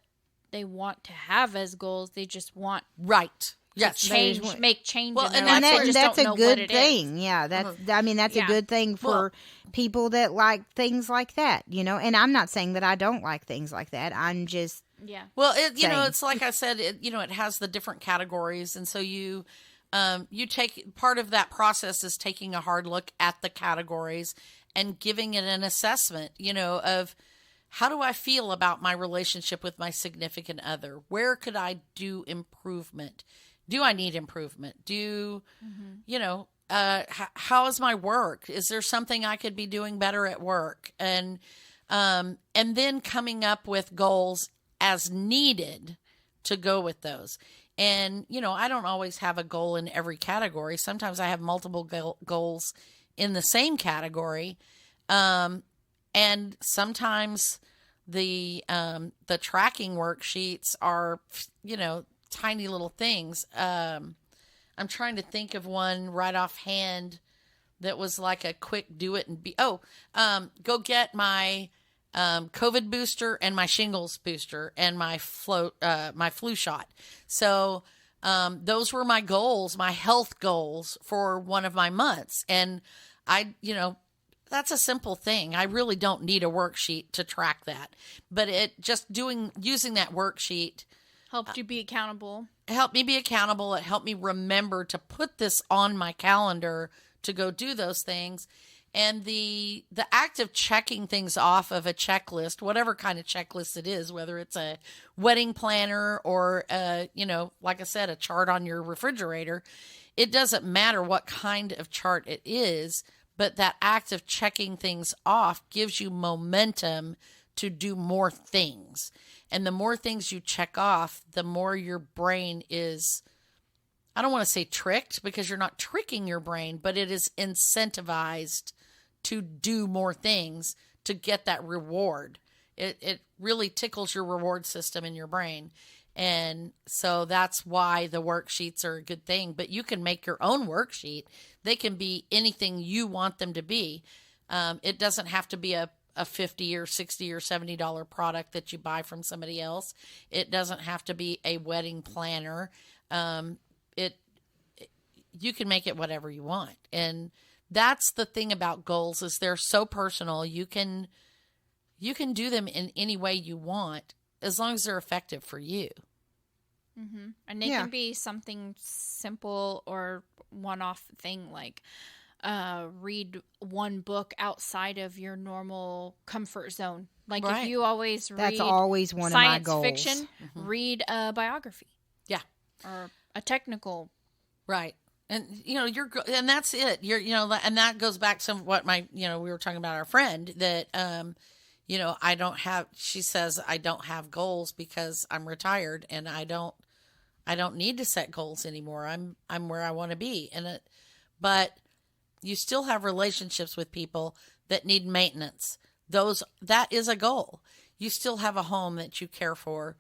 they want to have as goals. They just want Yes, make changes. Well, and that's a good thing. Yeah, that's a good thing for people that like things like that. And I'm not saying that I don't like things like that. I'm just Well, it's like I said. It has the different categories, and so you take part of that process is taking a hard look at the categories and giving it an assessment. Of how do I feel about my relationship with my significant other? Where could I do improvement? Do I need improvement? how is my work? Is there something I could be doing better at work? And then coming up with goals as needed to go with those. And, I don't always have a goal in every category. Sometimes I have multiple goals in the same category. And sometimes the tracking worksheets are, tiny little things. I'm trying to think of one right offhand that was like a quick do it and be, go get my COVID booster and my shingles booster and my flu shot. So those were my goals, my health goals for one of my months. And that's a simple thing. I really don't need a worksheet to track that, but using that worksheet helped you be accountable. It helped me be accountable. It helped me remember to put this on my calendar to go do those things. And the act of checking things off of a checklist, whatever kind of checklist it is, whether it's a wedding planner or, like I said, a chart on your refrigerator, it doesn't matter what kind of chart it is, but that act of checking things off gives you momentum to do more things. And the more things you check off, the more your brain is, I don't want to say tricked because you're not tricking your brain, but it is incentivized to do more things to get that reward. It really tickles your reward system in your brain. And so that's why the worksheets are a good thing. But you can make your own worksheet. They can be anything you want them to be. It doesn't have to be a $50 or $60 or $70 product that you buy from somebody else. It doesn't have to be a wedding planner. You can make it whatever you want. And that's the thing about goals is they're so personal. You can do them in any way you want as long as they're effective for you. Mm-hmm. And they can be something simple or one-off thing like read one book outside of your normal comfort zone. Like if you always read that's always one of my goals. Science fiction, read a biography. Yeah. Or a technical. Right. And and that's it. And that goes back to what we were talking about our friend that she says I don't have goals because I'm retired and I don't need to set goals anymore. I'm where I want to be. But you still have relationships with people that need maintenance. That is a goal. You still have a home that you care for.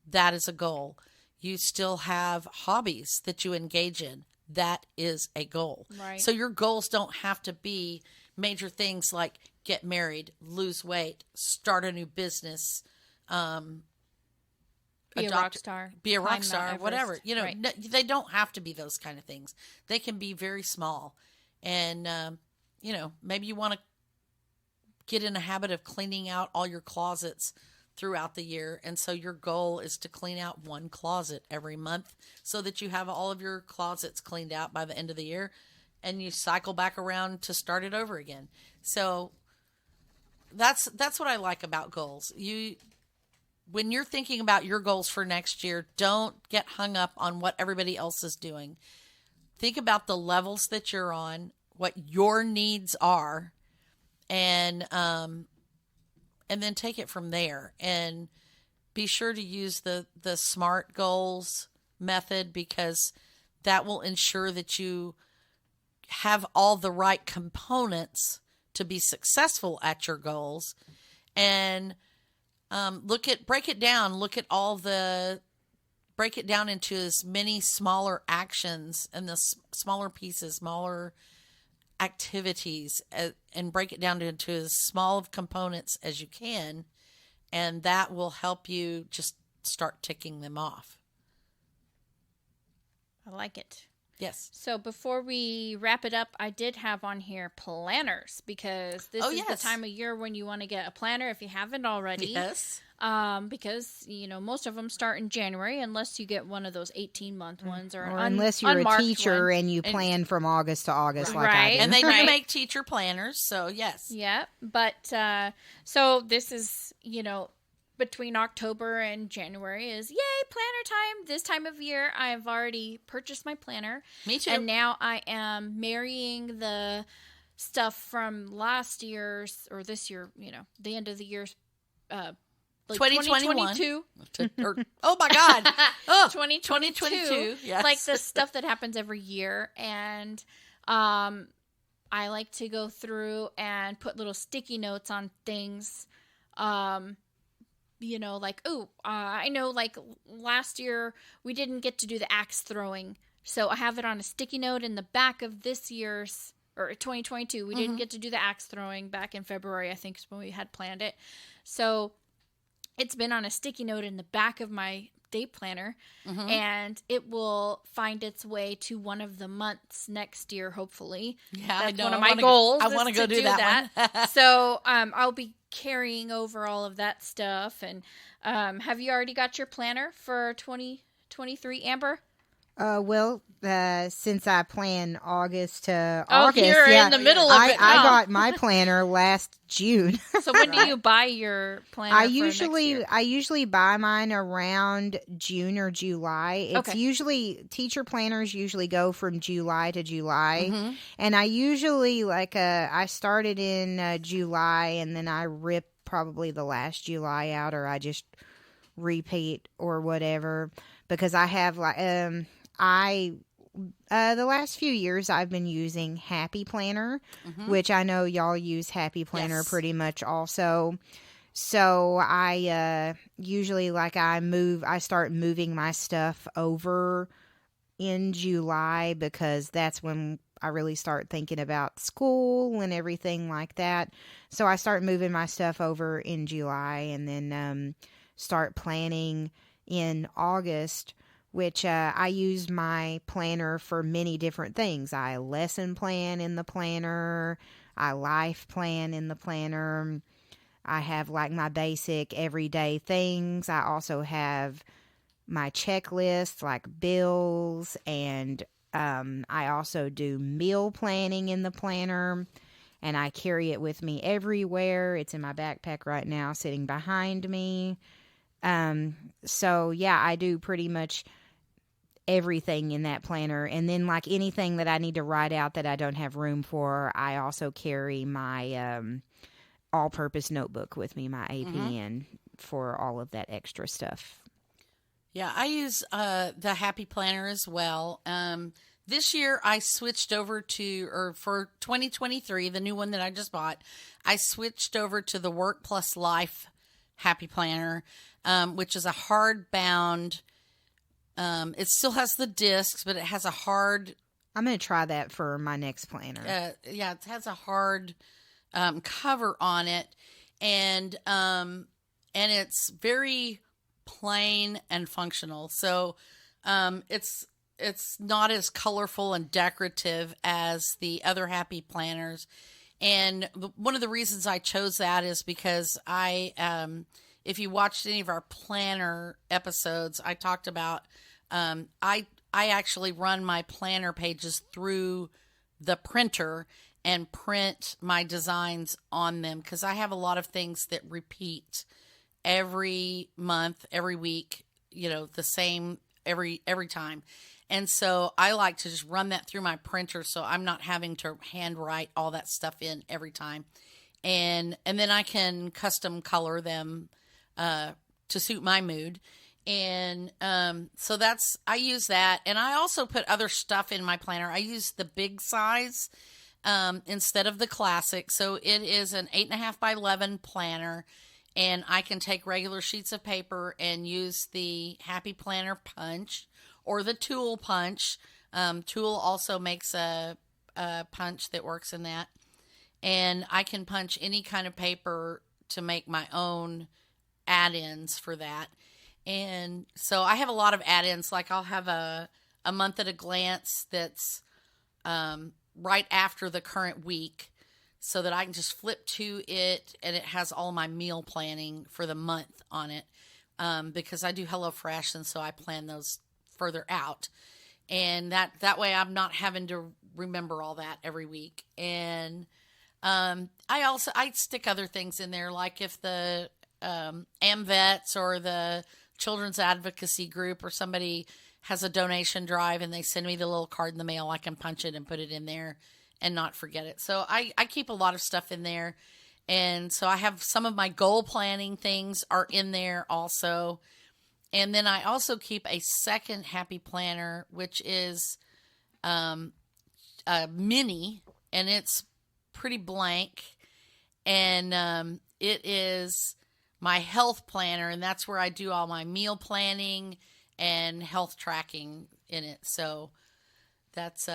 That is a goal. You still have hobbies that you engage in. That is a goal. Right. So your goals don't have to be major things like get married, lose weight, start a new business, be a rock star, whatever. Right. They don't have to be those kind of things. They can be very small. And, maybe you want to get in a habit of cleaning out all your closets throughout the year. And so your goal is to clean out one closet every month so that you have all of your closets cleaned out by the end of the year and you cycle back around to start it over again. So that's what I like about goals. When you're thinking about your goals for next year, don't get hung up on what everybody else is doing. Think about the levels that you're on, what your needs are, and then take it from there. And be sure to use the SMART goals method because that will ensure that you have all the right components to be successful at your goals. And break it down into as many smaller actions and the smaller pieces, smaller activities, and break it down into as small of components as you can. And that will help you just start ticking them off. I like it. Yes. So before we wrap it up, I did have on here planners because this is the time of year when you want to get a planner if you haven't already. Yes. Because, most of them start in January unless you get one of those 18-month ones or unless you're a teacher one. and you plan from August to August like I do. And they do make teacher planners, so yes. Yeah, but so this is, between October and January is, yay, planner time. This time of year, I've already purchased my planner. Me too. And now I am marrying the stuff from last year's, or this year, the end of the year's, like 2022. Oh my God. Oh, 2022. Yes. Like the stuff that happens every year. And I like to go through and put little sticky notes on things. Like, I know, like, last year we didn't get to do the axe throwing. So I have it on a sticky note in the back of this year's, or 2022. We didn't get to do the axe throwing back in February, I think is when we had planned it. So it's been on a sticky note in the back of my day planner, and it will find its way to one of the months next year, hopefully. Yeah, that's I know. one of my goals. I want to go do that one. So I'll be carrying over all of that stuff. And have you already got your planner for 2023, Amber? Well, since I plan August to August, you're in the middle of it now. I got my planner last June. So when do you buy your planner? I next year? usually buy mine around June or July. It's Okay. usually teacher planners usually go from July to July, and I usually I started in July, and then I rip probably the last July out, or I just repeat or whatever, because I have the last few years I've been using Happy Planner, which I know y'all use Happy Planner Yes. pretty much also. So I usually I start moving my stuff over in July, because that's when I really start thinking about school and everything like that. So I start moving my stuff over in July, and then start planning in August, which I use my planner for many different things. I lesson plan in the planner. I life plan in the planner. I have my basic everyday things. I also have my checklist, like bills, and I also do meal planning in the planner, and I carry it with me everywhere. It's in my backpack right now, sitting behind me. So yeah, I do pretty much everything in that planner. And then anything that I need to write out that I don't have room for, I also carry my all-purpose notebook with me, my APN, for all of that extra stuff. Yeah, I use the Happy Planner as well. This year I switched over for 2023, the new one that I just bought, I switched over to the Work Plus Life Happy Planner, which is a hardbound. It still has the discs, but it has a hard. I'm going to try that for my next planner. Yeah, it has a hard cover on it, and it's very plain and functional. So it's not as colorful and decorative as the other Happy Planners. And one of the reasons I chose that is because if you watched any of our planner episodes, I talked about I actually run my planner pages through the printer and print my designs on them, because I have a lot of things that repeat every month, every week, the same every time. And so I like to just run that through my printer, so I'm not having to handwrite all that stuff in every time. And then I can custom color them to suit my mood. And so I use that. And I also put other stuff in my planner. I use the big size instead of the classic. So it is an 8.5 by 11 planner. And I can take regular sheets of paper and use the Happy Planner punch or the Tool punch. Tool also makes a punch that works in that. And I can punch any kind of paper to make my own add-ins for that. And so I have a lot of add-ins. Like I'll have a month at a glance that's right after the current week, so that I can just flip to it, and it has all my meal planning for the month on it, because I do HelloFresh, and so I plan those further out. And that way I'm not having to remember all that every week. And I stick other things in there, like if the AMVETS or the Children's Advocacy Group, or somebody has a donation drive and they send me the little card in the mail, I can punch it and put it in there and not forget it. So I keep a lot of stuff in there. And so I have some of my goal planning things are in there also. And then I also keep a second happy planner, which is a mini, and it's pretty blank. And it is my health planner, and that's where I do all my meal planning and health tracking in it. So that's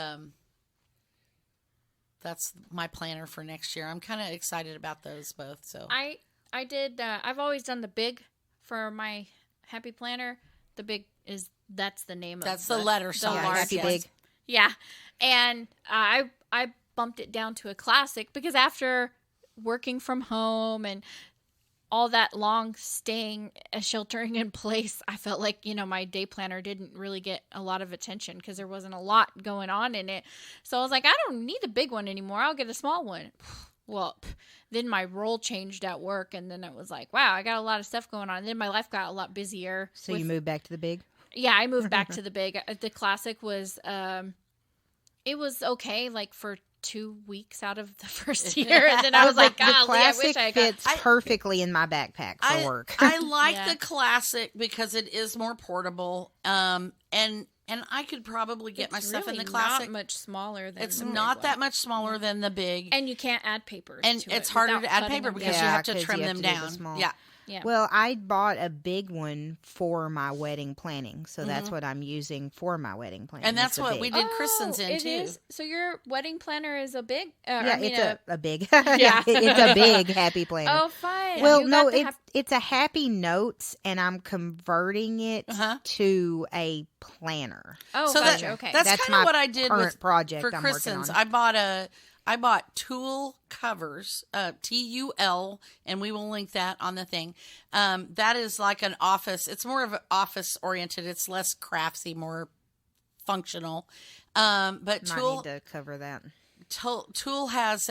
my planner for next year. I'm kind of excited about those both. So I did. I've always done the big for my happy planner. The big that's the name that's of the letter the size. large Happy ones. Big. Yeah, and I bumped it down to a classic because after working from home and all that long staying, sheltering in place, I felt like, my day planner didn't really get a lot of attention because there wasn't a lot going on in it. So I was like, I don't need a big one anymore. I'll get a small one. Well, then my role changed at work, and then it was like, wow, I got a lot of stuff going on. And then my life got a lot busier. So you moved back to the big? Yeah, I moved back to the big. The classic was, it was okay, like for 2 weeks out of the first year, and then I was like, the golly, I wish classic I got. fits perfectly in my backpack for work. I like Yeah. the classic because it is more portable. And I could probably get my It's stuff in really the classic. Not much smaller than It's the big not one. that much smaller than the big. And you can't add papers. And to it's it harder without to add cutting paper them because down. you have to 'cause trim you have them to do the down. small. Yeah. Yeah. Well, I bought a big one for my wedding planning, so that's Mm-hmm. what I'm using for my wedding planning. And that's is the what big. we did Kristen's in it too. is? So your wedding planner is a big. Yeah, I mean, it's a big. Yeah. It's a big happy planner. Oh, fine. Well, You no, got the it's a happy notes, and I'm converting it Uh-huh. to a planner. Oh, So gotcha. that- Okay. that's That's kind of my what I did current with project for I'm working Kristen's. on. I bought Tulle covers, TUL, and we will link that on the thing. That is like an office. It's more of an office oriented. It's less craftsy, more functional. But Might Tulle need to cover that. Tulle has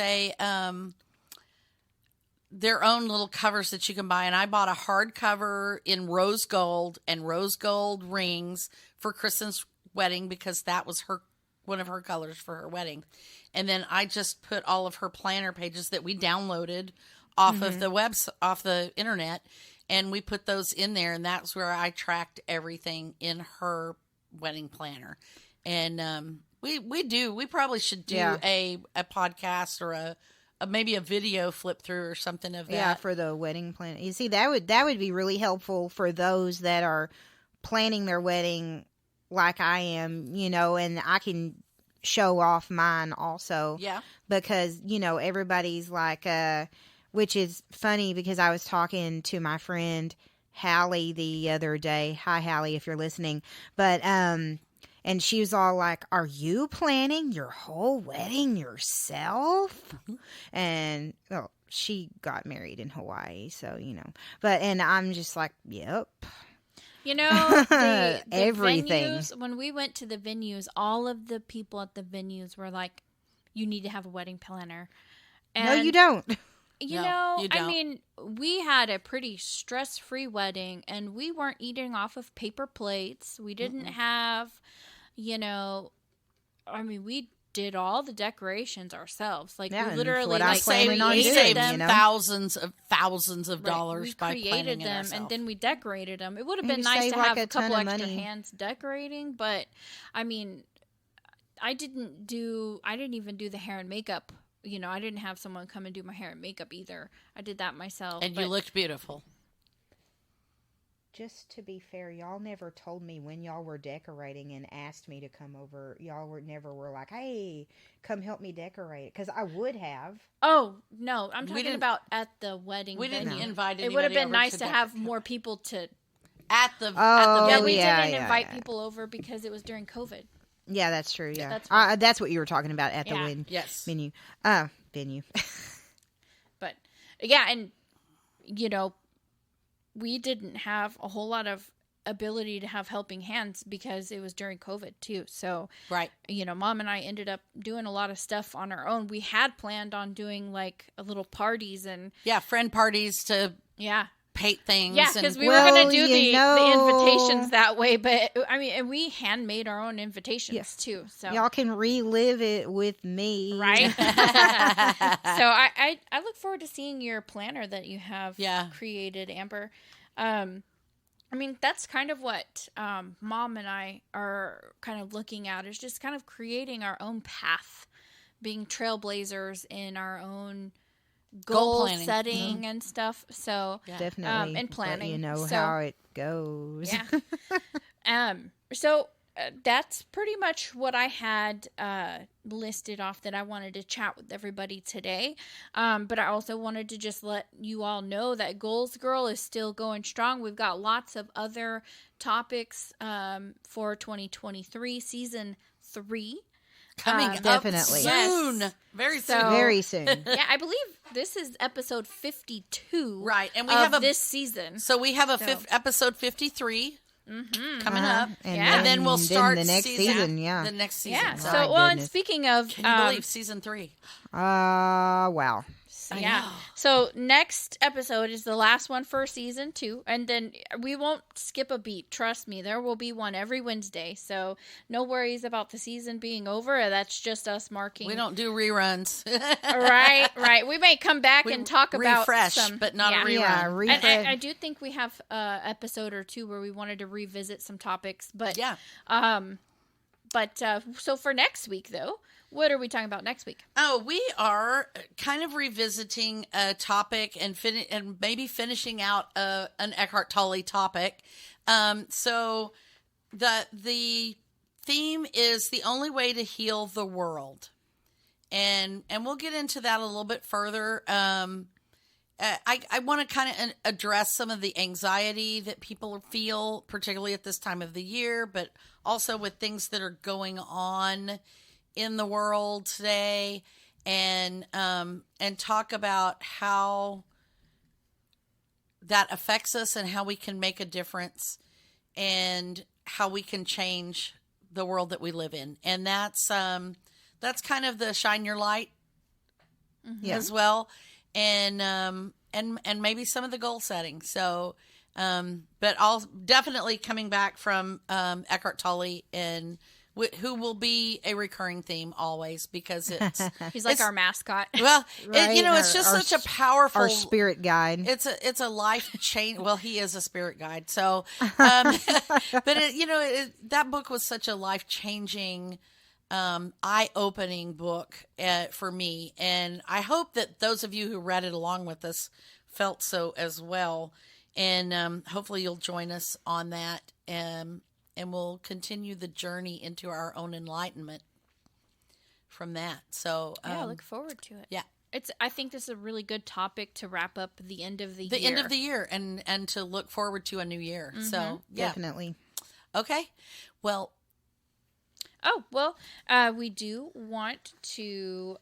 their own little covers that you can buy, and I bought a hardcover in rose gold and rose gold rings for Kristen's wedding because that was one of her colors for her wedding. And then I just put all of her planner pages that we downloaded off of off the internet, and we put those in there, and that's where I tracked everything in her wedding planner. And we probably should do Yeah. a podcast or a maybe a video flip through or something of that. Yeah, for the wedding plan. You see, that would be really helpful for those that are planning their wedding like I am, and I can show off mine also. Yeah. Because, everybody's like, which is funny because I was talking to my friend Hallie the other day. Hi, Hallie, if you're listening. But, and she was all like, are you planning your whole wedding yourself? And, well, she got married in Hawaii, so, and I'm just like, yep. The Everything. venues, when we went to the venues, all of the people at the venues were like, you need to have a wedding planner. And No, you don't. You No, know, you I don't. mean, we had a pretty stress-free wedding, and we weren't eating off of paper plates. We didn't have, we did all the decorations ourselves. Like, Yeah, we and literally, what I'm like, planning on we doing, saved them. thousands of Right, dollars we by created planning it them, ourselves. and then we decorated them. It would have And been you nice save, to like, have a a couple ton of extra money. hands decorating, but I mean, I didn't even do the hair and makeup. I didn't have someone come and do my hair and makeup either. I did that myself. and but you looked beautiful. Just to be fair, y'all never told me when y'all were decorating and asked me to come over. Y'all never were like, hey, come help me decorate. Because I would have. Oh, no, I'm We talking didn't- about at the wedding We didn't venue. invite It anybody. would have been over nice to decor- have more people to. at the Oh, Yeah, venue. we yeah, didn't yeah, invite yeah. people over because it was during COVID. Yeah, that's true. Yeah. That's That's what you were talking about at the Yeah. Yes. venue. Venue. But yeah, and we didn't have a whole lot of ability to have helping hands because it was during COVID too. So, Right. Mom and I ended up doing a lot of stuff on our own. We had planned on doing like a little parties and Yeah, friend parties to yeah, paint things. Yeah, because and we were going Well, to do you the know- invitations that way, but I mean, and we handmade our own invitations Yeah. too. So Y'all can relive it with me. right. So I look forward to seeing your planner that you have Yeah. created, Amber. I mean, that's kind of what Mom and I are kind of looking at, is just kind of creating our own path, being trailblazers in our own goal planning. setting and stuff. So Yeah. Definitely. and let planning. you know So- how it goes. yeah. So that's pretty much what I had listed off that I wanted to chat with everybody today. But I also wanted to just let you all know that Goals Girl is still going strong. We've got lots of other topics for 2023 season 3. Coming up Definitely. soon. Yes. Very So- soon. Very soon. Yeah, I believe this is episode 52 Right. And we of have this season. So we have a So- episode 53 coming Uh-huh. up. Yeah. And then we'll start the next season. Yeah. The next season. Yeah. So, So, My well, and goodness. speaking of, can you believe season 3? Wow. I yeah. know. So next episode is the last one for season 2, and then we won't skip a beat. Trust me, there will be one every Wednesday. So no worries about the season being over. That's just us marking. We don't do reruns. Right. We may come back We and talk about refresh, some, but not a rerun. Yeah, And refresh. I do think we have an episode or two where we wanted to revisit some topics, but Yeah. So for next week though, what are we talking about next week? Oh, we are kind of revisiting a topic and maybe finishing out an Eckhart Tolle topic. So the theme is the only way to heal the world, and we'll get into that a little bit further. I want to kind of address some of the anxiety that people feel, particularly at this time of the year, but also with things that are going on in the world today, and talk about how that affects us and how we can make a difference and how we can change the world that we live in. And that's kind of the shine your light Yeah. as well, and maybe some of the goal setting. So, but I'll definitely coming back from Eckhart Tolle, and who will be a recurring theme always, because it's He's like it's- our mascot. well, Right, it's just our- such a powerful. Our spirit guide. It's a life change. Well, he is a spirit guide. So, but that book was such a life changing, eye opening book for me, and I hope that those of you who read it along with us felt so as well. And hopefully you'll join us on that, and we'll continue the journey into our own enlightenment from that. So Yeah, I look forward to it. yeah. I think this is a really good topic to wrap up the end of the the year. end of the year, and to look forward to a new year. So yeah. Definitely. Okay. Well, Oh, well, we do want to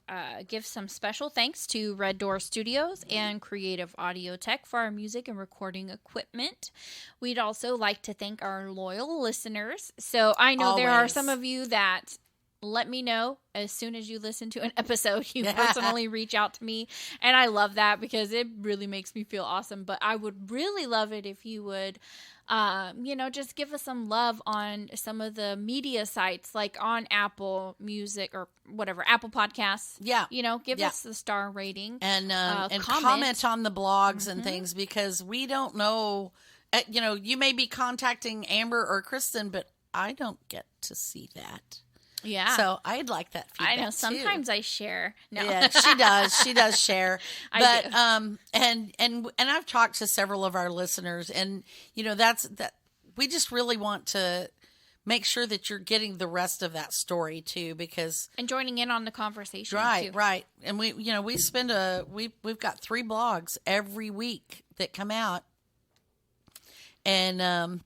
give some special thanks to Red Door Studios and Creative Audio Tech for our music and recording equipment. We'd also like to thank our loyal listeners. So I know there are Always. some of you that let me know as soon as you listen to an episode. You Yeah. personally reach out to me, and I love that because it really makes me feel awesome. But I would really love it if you would just give us some love on some of the media sites, like on Apple Music or whatever, Apple Podcasts. yeah. Give Yeah. us the star rating. And comment. comment on the blogs and things, because we don't know. You may be contacting Amber or Kristen, but I don't get to see that. Yeah. So I'd like that feedback. I know too. sometimes I share. No. Yeah, she does. She does share. I But do. and I've talked to several of our listeners, and that we just really want to make sure that you're getting the rest of that story too, because And joining in on the conversation right, too. right. And we spend we've got 3 blogs every week that come out. And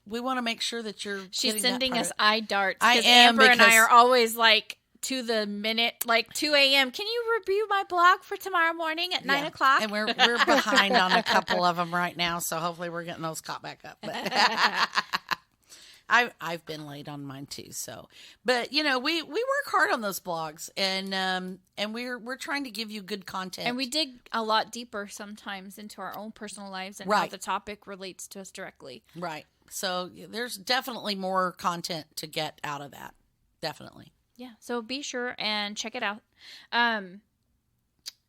we want to make sure that you're She's getting that sending part us of- eye darts. I 'cause am, Amber and I because- are always like to the minute, like 2 a.m. Can you review my blog for tomorrow morning at 9 Yeah. o'clock? And we're behind on a couple of them right now, so hopefully we're getting those caught back up. But I've been late on mine too. So, but we work hard on those blogs, and we're trying to give you good content. And we dig a lot deeper sometimes into our own personal lives and how Right. the topic relates to us directly. Right. So there's definitely more content to get out of that. Definitely. Yeah, so be sure and check it out.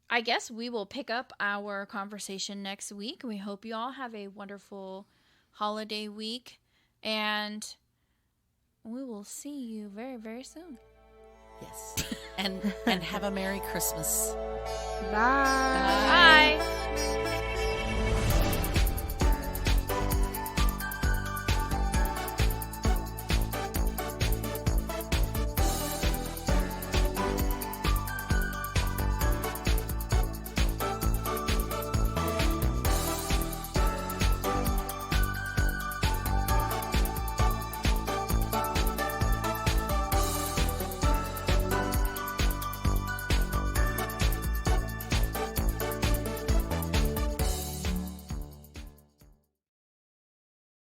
I guess we will pick up our conversation next week. We hope you all have a wonderful holiday week, and we will see you very, very soon. Yes. And have a Merry Christmas. Bye. Bye.